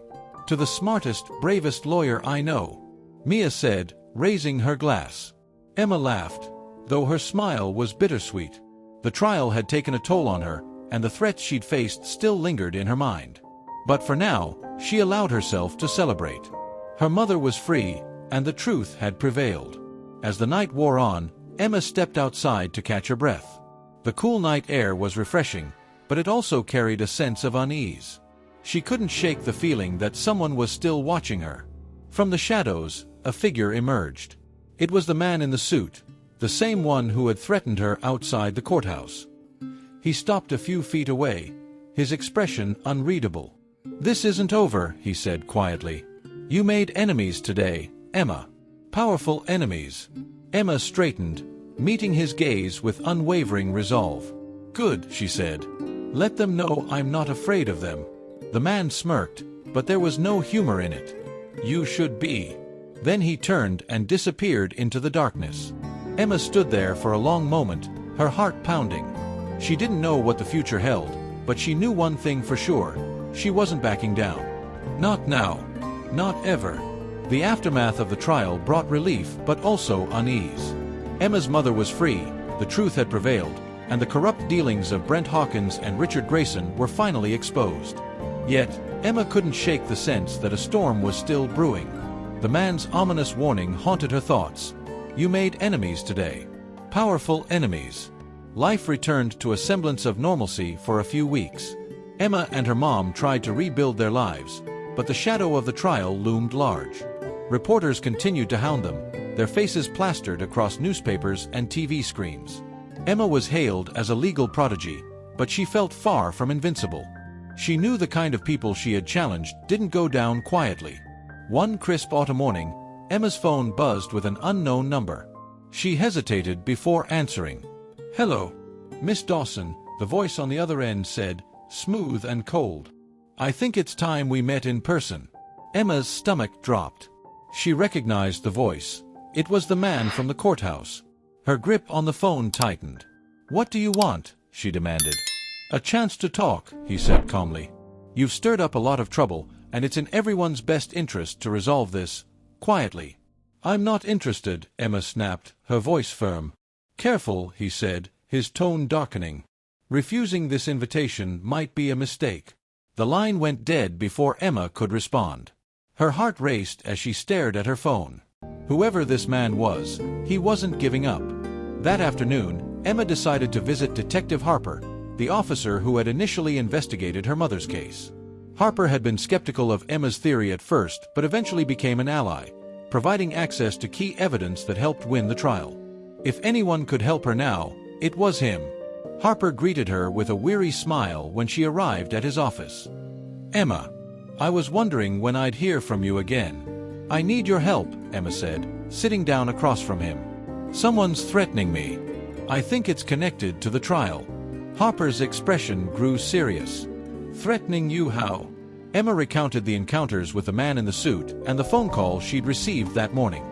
"To the smartest, bravest lawyer I know," Mia said, raising her glass. Emma laughed, though her smile was bittersweet. The trial had taken a toll on her, and the threats she'd faced still lingered in her mind. But for now, she allowed herself to celebrate. Her mother was free, and the truth had prevailed. As the night wore on, Emma stepped outside to catch her breath. The cool night air was refreshing, but it also carried a sense of unease. She couldn't shake the feeling that someone was still watching her. From the shadows, a figure emerged. It was the man in the suit, the same one who had threatened her outside the courthouse. He stopped a few feet away, his expression unreadable. "This isn't over," he said quietly. "You made enemies today, Emma. Powerful enemies." Emma straightened, meeting his gaze with unwavering resolve. "Good," she said. "Let them know I'm not afraid of them." The man smirked, but there was no humor in it. "You should be." Then he turned and disappeared into the darkness. Emma stood there for a long moment, her heart pounding. She didn't know what the future held, but she knew one thing for sure. She wasn't backing down. Not now. Not ever. The aftermath of the trial brought relief but also unease. Emma's mother was free, the truth had prevailed, and the corrupt dealings of Brent Hawkins and Richard Grayson were finally exposed. Yet, Emma couldn't shake the sense that a storm was still brewing. The man's ominous warning haunted her thoughts. "You made enemies today. Powerful enemies." Life returned to a semblance of normalcy for a few weeks. Emma and her mom tried to rebuild their lives, but the shadow of the trial loomed large. Reporters continued to hound them, their faces plastered across newspapers and TV screens. Emma was hailed as a legal prodigy, but she felt far from invincible. She knew the kind of people she had challenged didn't go down quietly. One crisp autumn morning, Emma's phone buzzed with an unknown number. She hesitated before answering. "Hello, Miss Dawson," the voice on the other end said, smooth and cold. "I think it's time we met in person." Emma's stomach dropped. She recognized the voice. It was the man from the courthouse. Her grip on the phone tightened. "What do you want?" she demanded. "A chance to talk," he said calmly. "You've stirred up a lot of trouble, and it's in everyone's best interest to resolve this quietly." "I'm not interested," Emma snapped, her voice firm. "Careful," he said, his tone darkening. "Refusing this invitation might be a mistake." The line went dead before Emma could respond. Her heart raced as she stared at her phone. Whoever this man was, he wasn't giving up. That afternoon, Emma decided to visit Detective Harper, the officer who had initially investigated her mother's case. Harper had been skeptical of Emma's theory at first, but eventually became an ally, providing access to key evidence that helped win the trial. If anyone could help her now, it was him. Harper greeted her with a weary smile when she arrived at his office. "Emma, I was wondering when I'd hear from you again." "I need your help," Emma said, sitting down across from him. "Someone's threatening me. I think it's connected to the trial." Harper's expression grew serious. "Threatening you how?" Emma recounted the encounters with the man in the suit and the phone call she'd received that morning.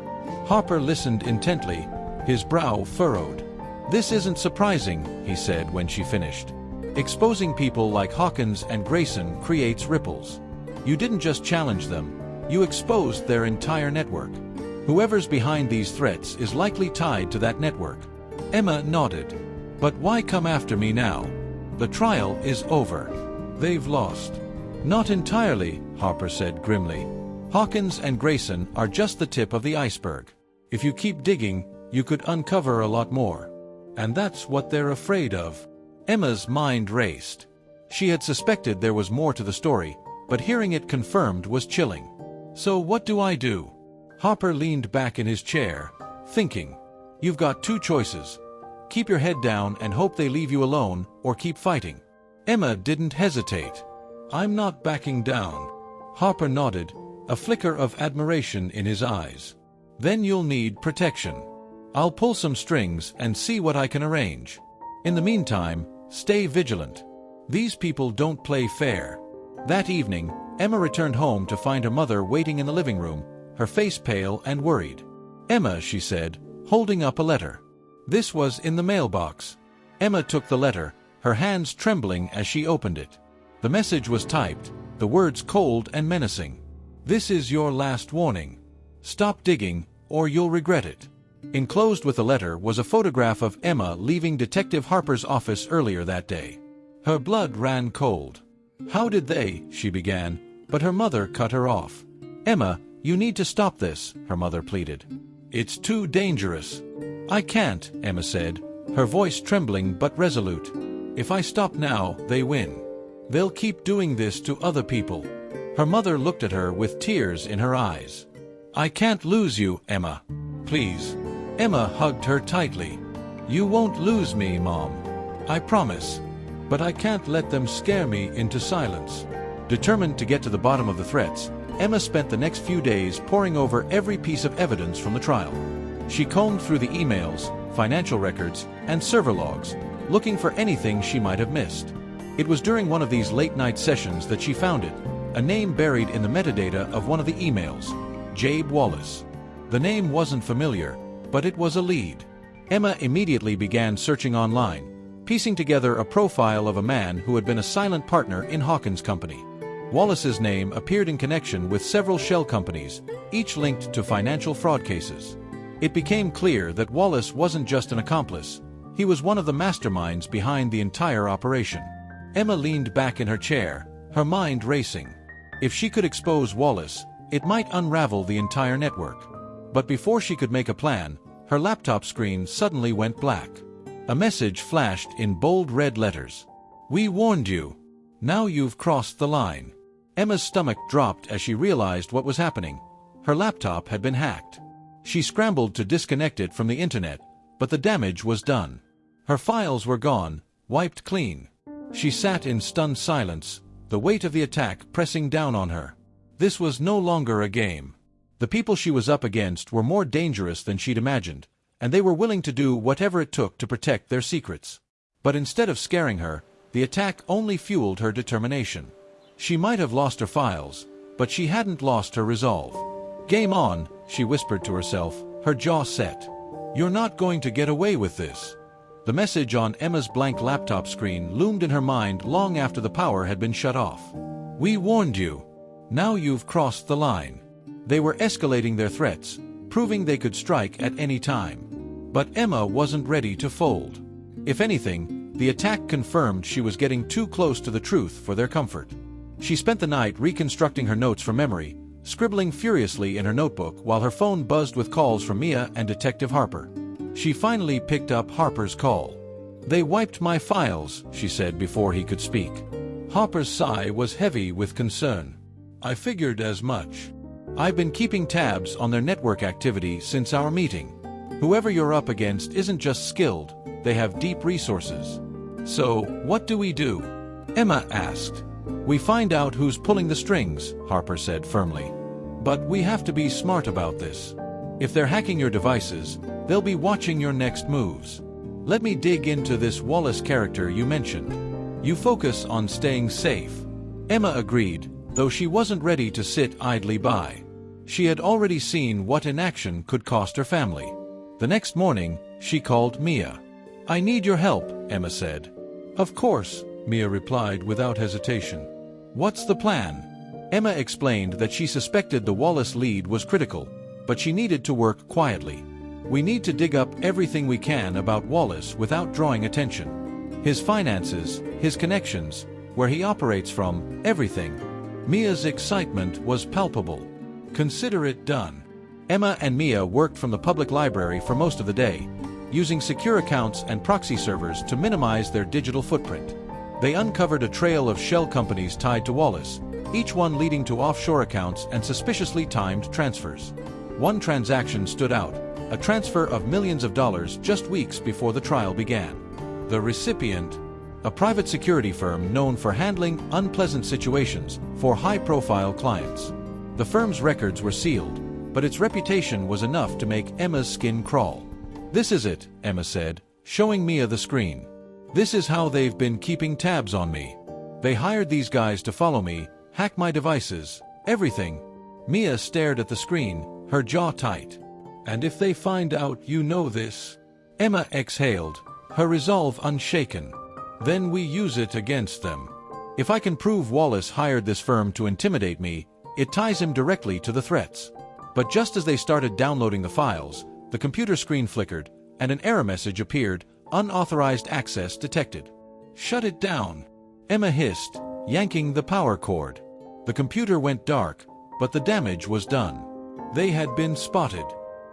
Harper listened intently, his brow furrowed. "This isn't surprising," he said when she finished. "Exposing people like Hawkins and Grayson creates ripples. You didn't just challenge them, you exposed their entire network. Whoever's behind these threats is likely tied to that network." Emma nodded. "But why come after me now? The trial is over. They've lost." "Not entirely," Harper said grimly. "Hawkins and Grayson are just the tip of the iceberg. If you keep digging, you could uncover a lot more. And that's what they're afraid of." Emma's mind raced. She had suspected there was more to the story, but hearing it confirmed was chilling. "So what do I do?" Harper leaned back in his chair, thinking. "You've got two choices. Keep your head down and hope they leave you alone, or keep fighting." Emma didn't hesitate. "I'm not backing down." Harper nodded, a flicker of admiration in his eyes. "Then you'll need protection. I'll pull some strings and see what I can arrange. In the meantime, stay vigilant. These people don't play fair." That evening, Emma returned home to find her mother waiting in the living room, her face pale and worried. "Emma," she said, holding up a letter. "This was in the mailbox." Emma took the letter, her hands trembling as she opened it. The message was typed, the words cold and menacing. "This is your last warning. Stop digging, or you'll regret it." Enclosed with the letter was a photograph of Emma leaving Detective Harper's office earlier that day. Her blood ran cold. "How did they?" she began, but her mother cut her off. "Emma, you need to stop this," her mother pleaded. "It's too dangerous." "I can't," Emma said, her voice trembling but resolute. "If I stop now, they win. They'll keep doing this to other people." Her mother looked at her with tears in her eyes. "I can't lose you, Emma. Please." Emma hugged her tightly. "You won't lose me, Mom. I promise. But I can't let them scare me into silence." Determined to get to the bottom of the threats, Emma spent the next few days poring over every piece of evidence from the trial. She combed through the emails, financial records, and server logs, looking for anything she might have missed. It was during one of these late-night sessions that she found it, a name buried in the metadata of one of the emails, Jabe Wallace. The name wasn't familiar, but it was a lead. Emma immediately began searching online, piecing together a profile of a man who had been a silent partner in Hawkins' company. Wallace's name appeared in connection with several shell companies, each linked to financial fraud cases. It became clear that Wallace wasn't just an accomplice, he was one of the masterminds behind the entire operation. Emma leaned back in her chair, her mind racing. If she could expose Wallace, it might unravel the entire network. But before she could make a plan, her laptop screen suddenly went black. A message flashed in bold red letters. "We warned you. Now you've crossed the line." Emma's stomach dropped as she realized what was happening. Her laptop had been hacked. She scrambled to disconnect it from the internet, but the damage was done. Her files were gone, wiped clean. She sat in stunned silence, the weight of the attack pressing down on her. This was no longer a game. The people she was up against were more dangerous than she'd imagined, and they were willing to do whatever it took to protect their secrets. But instead of scaring her, the attack only fueled her determination. She might have lost her files, but she hadn't lost her resolve. "Game on," she whispered to herself, her jaw set. "You're not going to get away with this." The message on Emma's blank laptop screen loomed in her mind long after the power had been shut off. "We warned you. Now you've crossed the line." They were escalating their threats, proving they could strike at any time. But Emma wasn't ready to fold. If anything, the attack confirmed she was getting too close to the truth for their comfort. She spent the night reconstructing her notes from memory, scribbling furiously in her notebook while her phone buzzed with calls from Mia and Detective Harper. She finally picked up Harper's call. "They wiped my files," she said before he could speak. Harper's sigh was heavy with concern. "I figured as much. I've been keeping tabs on their network activity since our meeting. Whoever you're up against isn't just skilled, they have deep resources." "So, what do we do?" Emma asked. "We find out who's pulling the strings," Harper said firmly. "But we have to be smart about this. If they're hacking your devices, they'll be watching your next moves. Let me dig into this Wallace character you mentioned. You focus on staying safe." Emma agreed, though she wasn't ready to sit idly by. She had already seen what inaction could cost her family. The next morning, she called Mia. "I need your help," Emma said. "Of course," Mia replied without hesitation. "What's the plan?" Emma explained that she suspected the Wallace lead was critical, but she needed to work quietly. "We need to dig up everything we can about Wallace without drawing attention. His finances, his connections, where he operates from, everything." Mia's excitement was palpable. "Consider it done." Emma and Mia worked from the public library for most of the day, using secure accounts and proxy servers to minimize their digital footprint. They uncovered a trail of shell companies tied to Wallace, each one leading to offshore accounts and suspiciously timed transfers. One transaction stood out, a transfer of millions of dollars just weeks before the trial began. The recipient, a private security firm known for handling unpleasant situations for high-profile clients. The firm's records were sealed, but its reputation was enough to make Emma's skin crawl. "This is it," Emma said, showing Mia the screen. "This is how they've been keeping tabs on me. They hired these guys to follow me, hack my devices, everything." Mia stared at the screen, her jaw tight. "And if they find out you know this?" Emma exhaled, her resolve unshaken. "Then we use it against them. If I can prove Wallace hired this firm to intimidate me, it ties him directly to the threats." But just as they started downloading the files, the computer screen flickered, and an error message appeared, "Unauthorized access detected." "Shut it down," Emma hissed, yanking the power cord. The computer went dark, but the damage was done. They had been spotted.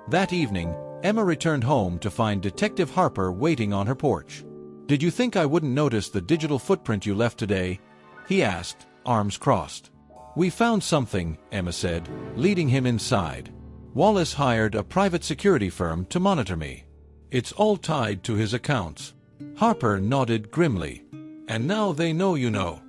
That evening, Emma returned home to find Detective Harper waiting on her porch. "Did you think I wouldn't notice the digital footprint you left today?" he asked, arms crossed. "We found something," Emma said, leading him inside. "Wallace hired a private security firm to monitor me. It's all tied to his accounts." Harper nodded grimly. "And now they know you know.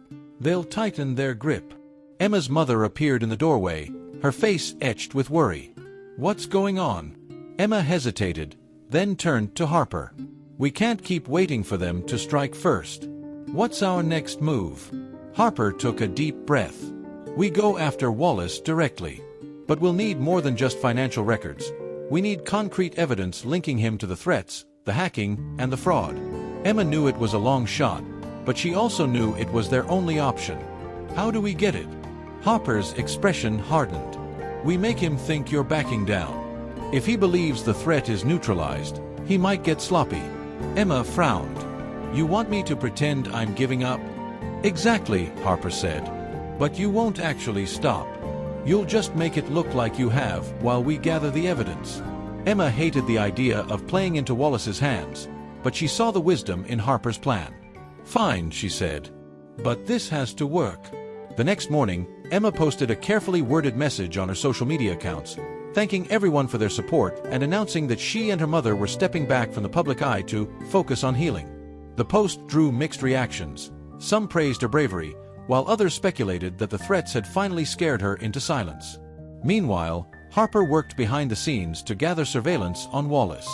They'll tighten their grip." Emma's mother appeared in the doorway, her face etched with worry. "What's going on?" Emma hesitated, then turned to Harper. "We can't keep waiting for them to strike first. What's our next move?" Harper took a deep breath. "We go after Wallace directly. But we'll need more than just financial records. We need concrete evidence linking him to the threats, the hacking, and the fraud." Emma knew it was a long shot, but she also knew it was their only option. "How do we get it?" Harper's expression hardened. "We make him think you're backing down. If he believes the threat is neutralized, he might get sloppy." Emma frowned. "You want me to pretend I'm giving up?" "Exactly," Harper said. "But you won't actually stop. You'll just make it look like you have while we gather the evidence." Emma hated the idea of playing into Wallace's hands, but she saw the wisdom in Harper's plan. "Fine," she said. "But this has to work." The next morning, Emma posted a carefully worded message on her social media accounts, thanking everyone for their support and announcing that she and her mother were stepping back from the public eye to focus on healing. The post drew mixed reactions. Some praised her bravery, while others speculated that the threats had finally scared her into silence. Meanwhile, Harper worked behind the scenes to gather surveillance on Wallace.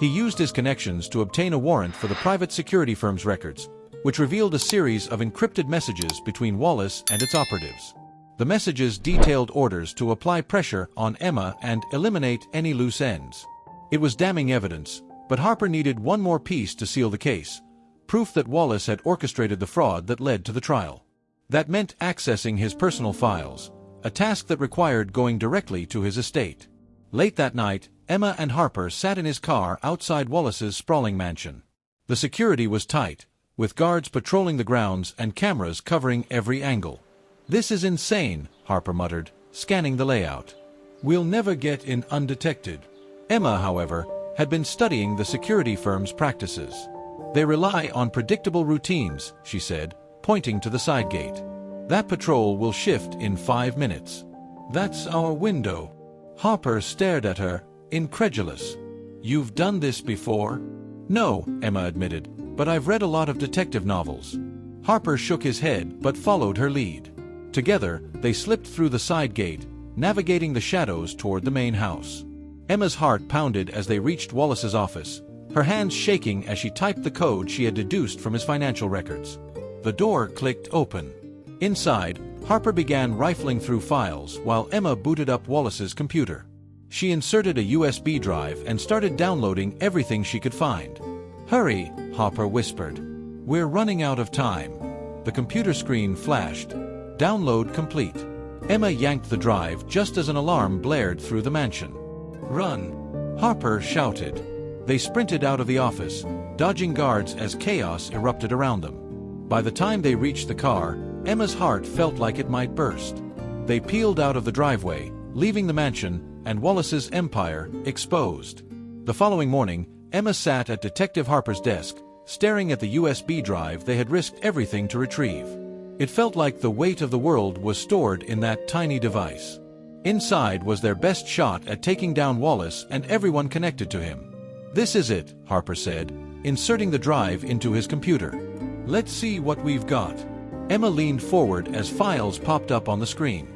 He used his connections to obtain a warrant for the private security firm's records, which revealed a series of encrypted messages between Wallace and its operatives. The messages detailed orders to apply pressure on Emma and eliminate any loose ends. It was damning evidence, but Harper needed one more piece to seal the case: proof that Wallace had orchestrated the fraud that led to the trial. That meant accessing his personal files, a task that required going directly to his estate. Late that night, Emma and Harper sat in his car outside Wallace's sprawling mansion. The security was tight, with guards patrolling the grounds and cameras covering every angle. "This is insane," Harper muttered, scanning the layout. "We'll never get in undetected." Emma, however, had been studying the security firm's practices. "They rely on predictable routines," she said, pointing to the side gate. "That patrol will shift in 5 minutes. That's our window." Harper stared at her, incredulous. "You've done this before?" "No," Emma admitted, "but I've read a lot of detective novels." Harper shook his head but followed her lead. Together, they slipped through the side gate, navigating the shadows toward the main house. Emma's heart pounded as they reached Wallace's office, her hands shaking as she typed the code she had deduced from his financial records. The door clicked open. Inside, Harper began rifling through files while Emma booted up Wallace's computer. She inserted a USB drive and started downloading everything she could find. "Hurry," Harper whispered. "We're running out of time." The computer screen flashed. "Download complete." Emma yanked the drive just as an alarm blared through the mansion. "Run!" Harper shouted. They sprinted out of the office, dodging guards as chaos erupted around them. By the time they reached the car, Emma's heart felt like it might burst. They peeled out of the driveway, leaving the mansion and Wallace's empire exposed. The following morning, Emma sat at Detective Harper's desk, staring at the USB drive they had risked everything to retrieve. It felt like the weight of the world was stored in that tiny device. Inside was their best shot at taking down Wallace and everyone connected to him. "This is it," Harper said, inserting the drive into his computer. "Let's see what we've got." Emma leaned forward as files popped up on the screen.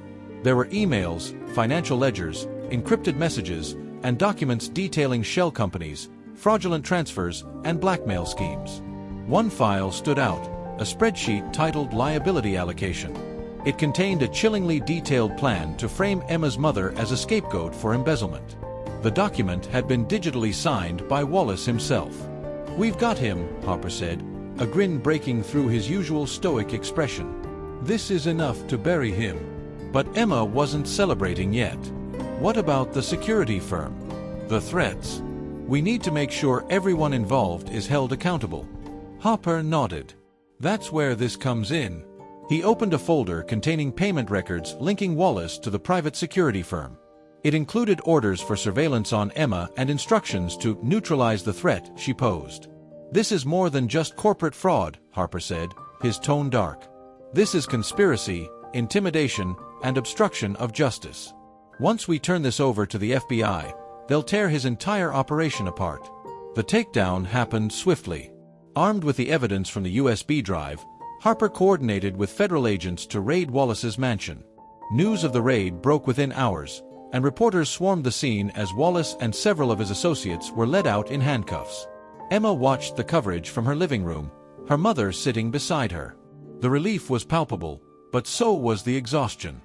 There were emails, financial ledgers, encrypted messages, and documents detailing shell companies, fraudulent transfers, and blackmail schemes. One file stood out, a spreadsheet titled Liability Allocation. It contained a chillingly detailed plan to frame Emma's mother as a scapegoat for embezzlement. The document had been digitally signed by Wallace himself. "We've got him," Harper said, a grin breaking through his usual stoic expression. "This is enough to bury him." But Emma wasn't celebrating yet. "What about the security firm? The threats? We need to make sure everyone involved is held accountable." Harper nodded. "That's where this comes in." He opened a folder containing payment records linking Wallace to the private security firm. It included orders for surveillance on Emma and instructions to neutralize the threat she posed. "This is more than just corporate fraud," Harper said, his tone dark. "This is conspiracy, intimidation, and obstruction of justice. Once we turn this over to the FBI, they'll tear his entire operation apart." The takedown happened swiftly. Armed with the evidence from the USB drive, Harper coordinated with federal agents to raid Wallace's mansion. News of the raid broke within hours, and reporters swarmed the scene as Wallace and several of his associates were led out in handcuffs. Emma watched the coverage from her living room, her mother sitting beside her. The relief was palpable, but so was the exhaustion.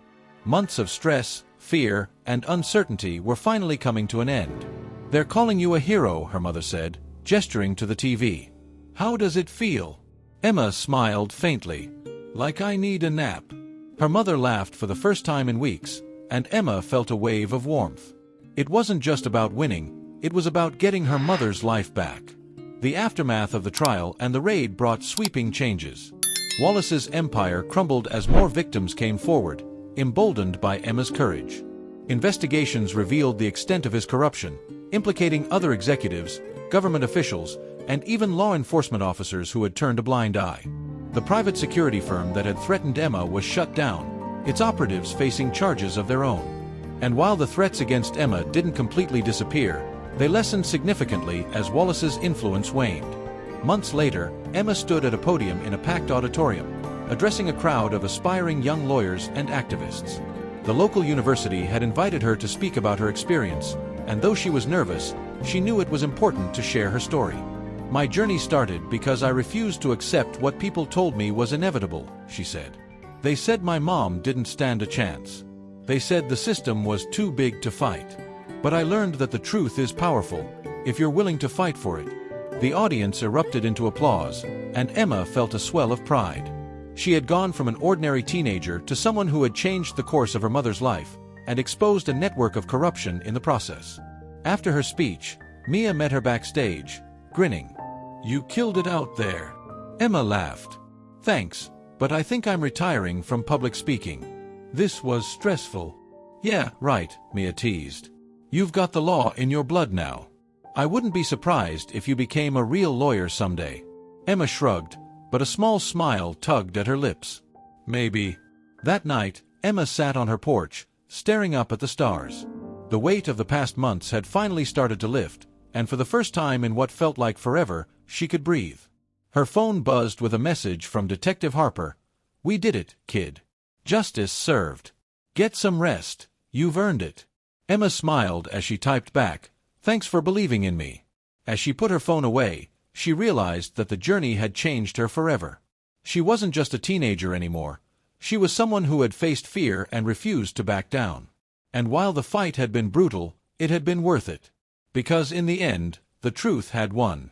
Months of stress, fear, and uncertainty were finally coming to an end. "They're calling you a hero," her mother said, gesturing to the TV. "How does it feel?" Emma smiled faintly. "Like I need a nap." Her mother laughed for the first time in weeks, and Emma felt a wave of warmth. It wasn't just about winning, it was about getting her mother's life back. The aftermath of the trial and the raid brought sweeping changes. Wallace's empire crumbled as more victims came forward, emboldened by Emma's courage. Investigations revealed the extent of his corruption, implicating other executives, government officials, and even law enforcement officers who had turned a blind eye. The private security firm that had threatened Emma was shut down, its operatives facing charges of their own. And while the threats against Emma didn't completely disappear, they lessened significantly as Wallace's influence waned. Months later, Emma stood at a podium in a packed auditorium, addressing a crowd of aspiring young lawyers and activists. The local university had invited her to speak about her experience, and though she was nervous, she knew it was important to share her story. "My journey started because I refused to accept what people told me was inevitable," she said. They said my mom didn't stand a chance. They said the system was too big to fight. But I learned that the truth is powerful, if you're willing to fight for it. The audience erupted into applause, and Emma felt a swell of pride. She had gone from an ordinary teenager to someone who had changed the course of her mother's life, and exposed a network of corruption in the process. After her speech, Mia met her backstage, grinning. "You killed it out there." Emma laughed. "Thanks, but I think I'm retiring from public speaking. This was stressful." "Yeah, right," Mia teased. "You've got the law in your blood now. I wouldn't be surprised if you became a real lawyer someday." Emma shrugged, but a small smile tugged at her lips. "Maybe." That night, Emma sat on her porch, staring up at the stars. The weight of the past months had finally started to lift, and for the first time in what felt like forever, she could breathe. Her phone buzzed with a message from Detective Harper. "We did it, kid. Justice served. Get some rest. You've earned it." Emma smiled as she typed back, "Thanks for believing in me." As she put her phone away, she realized that the journey had changed her forever. She wasn't just a teenager anymore. She was someone who had faced fear and refused to back down. And while the fight had been brutal, it had been worth it. Because in the end, the truth had won.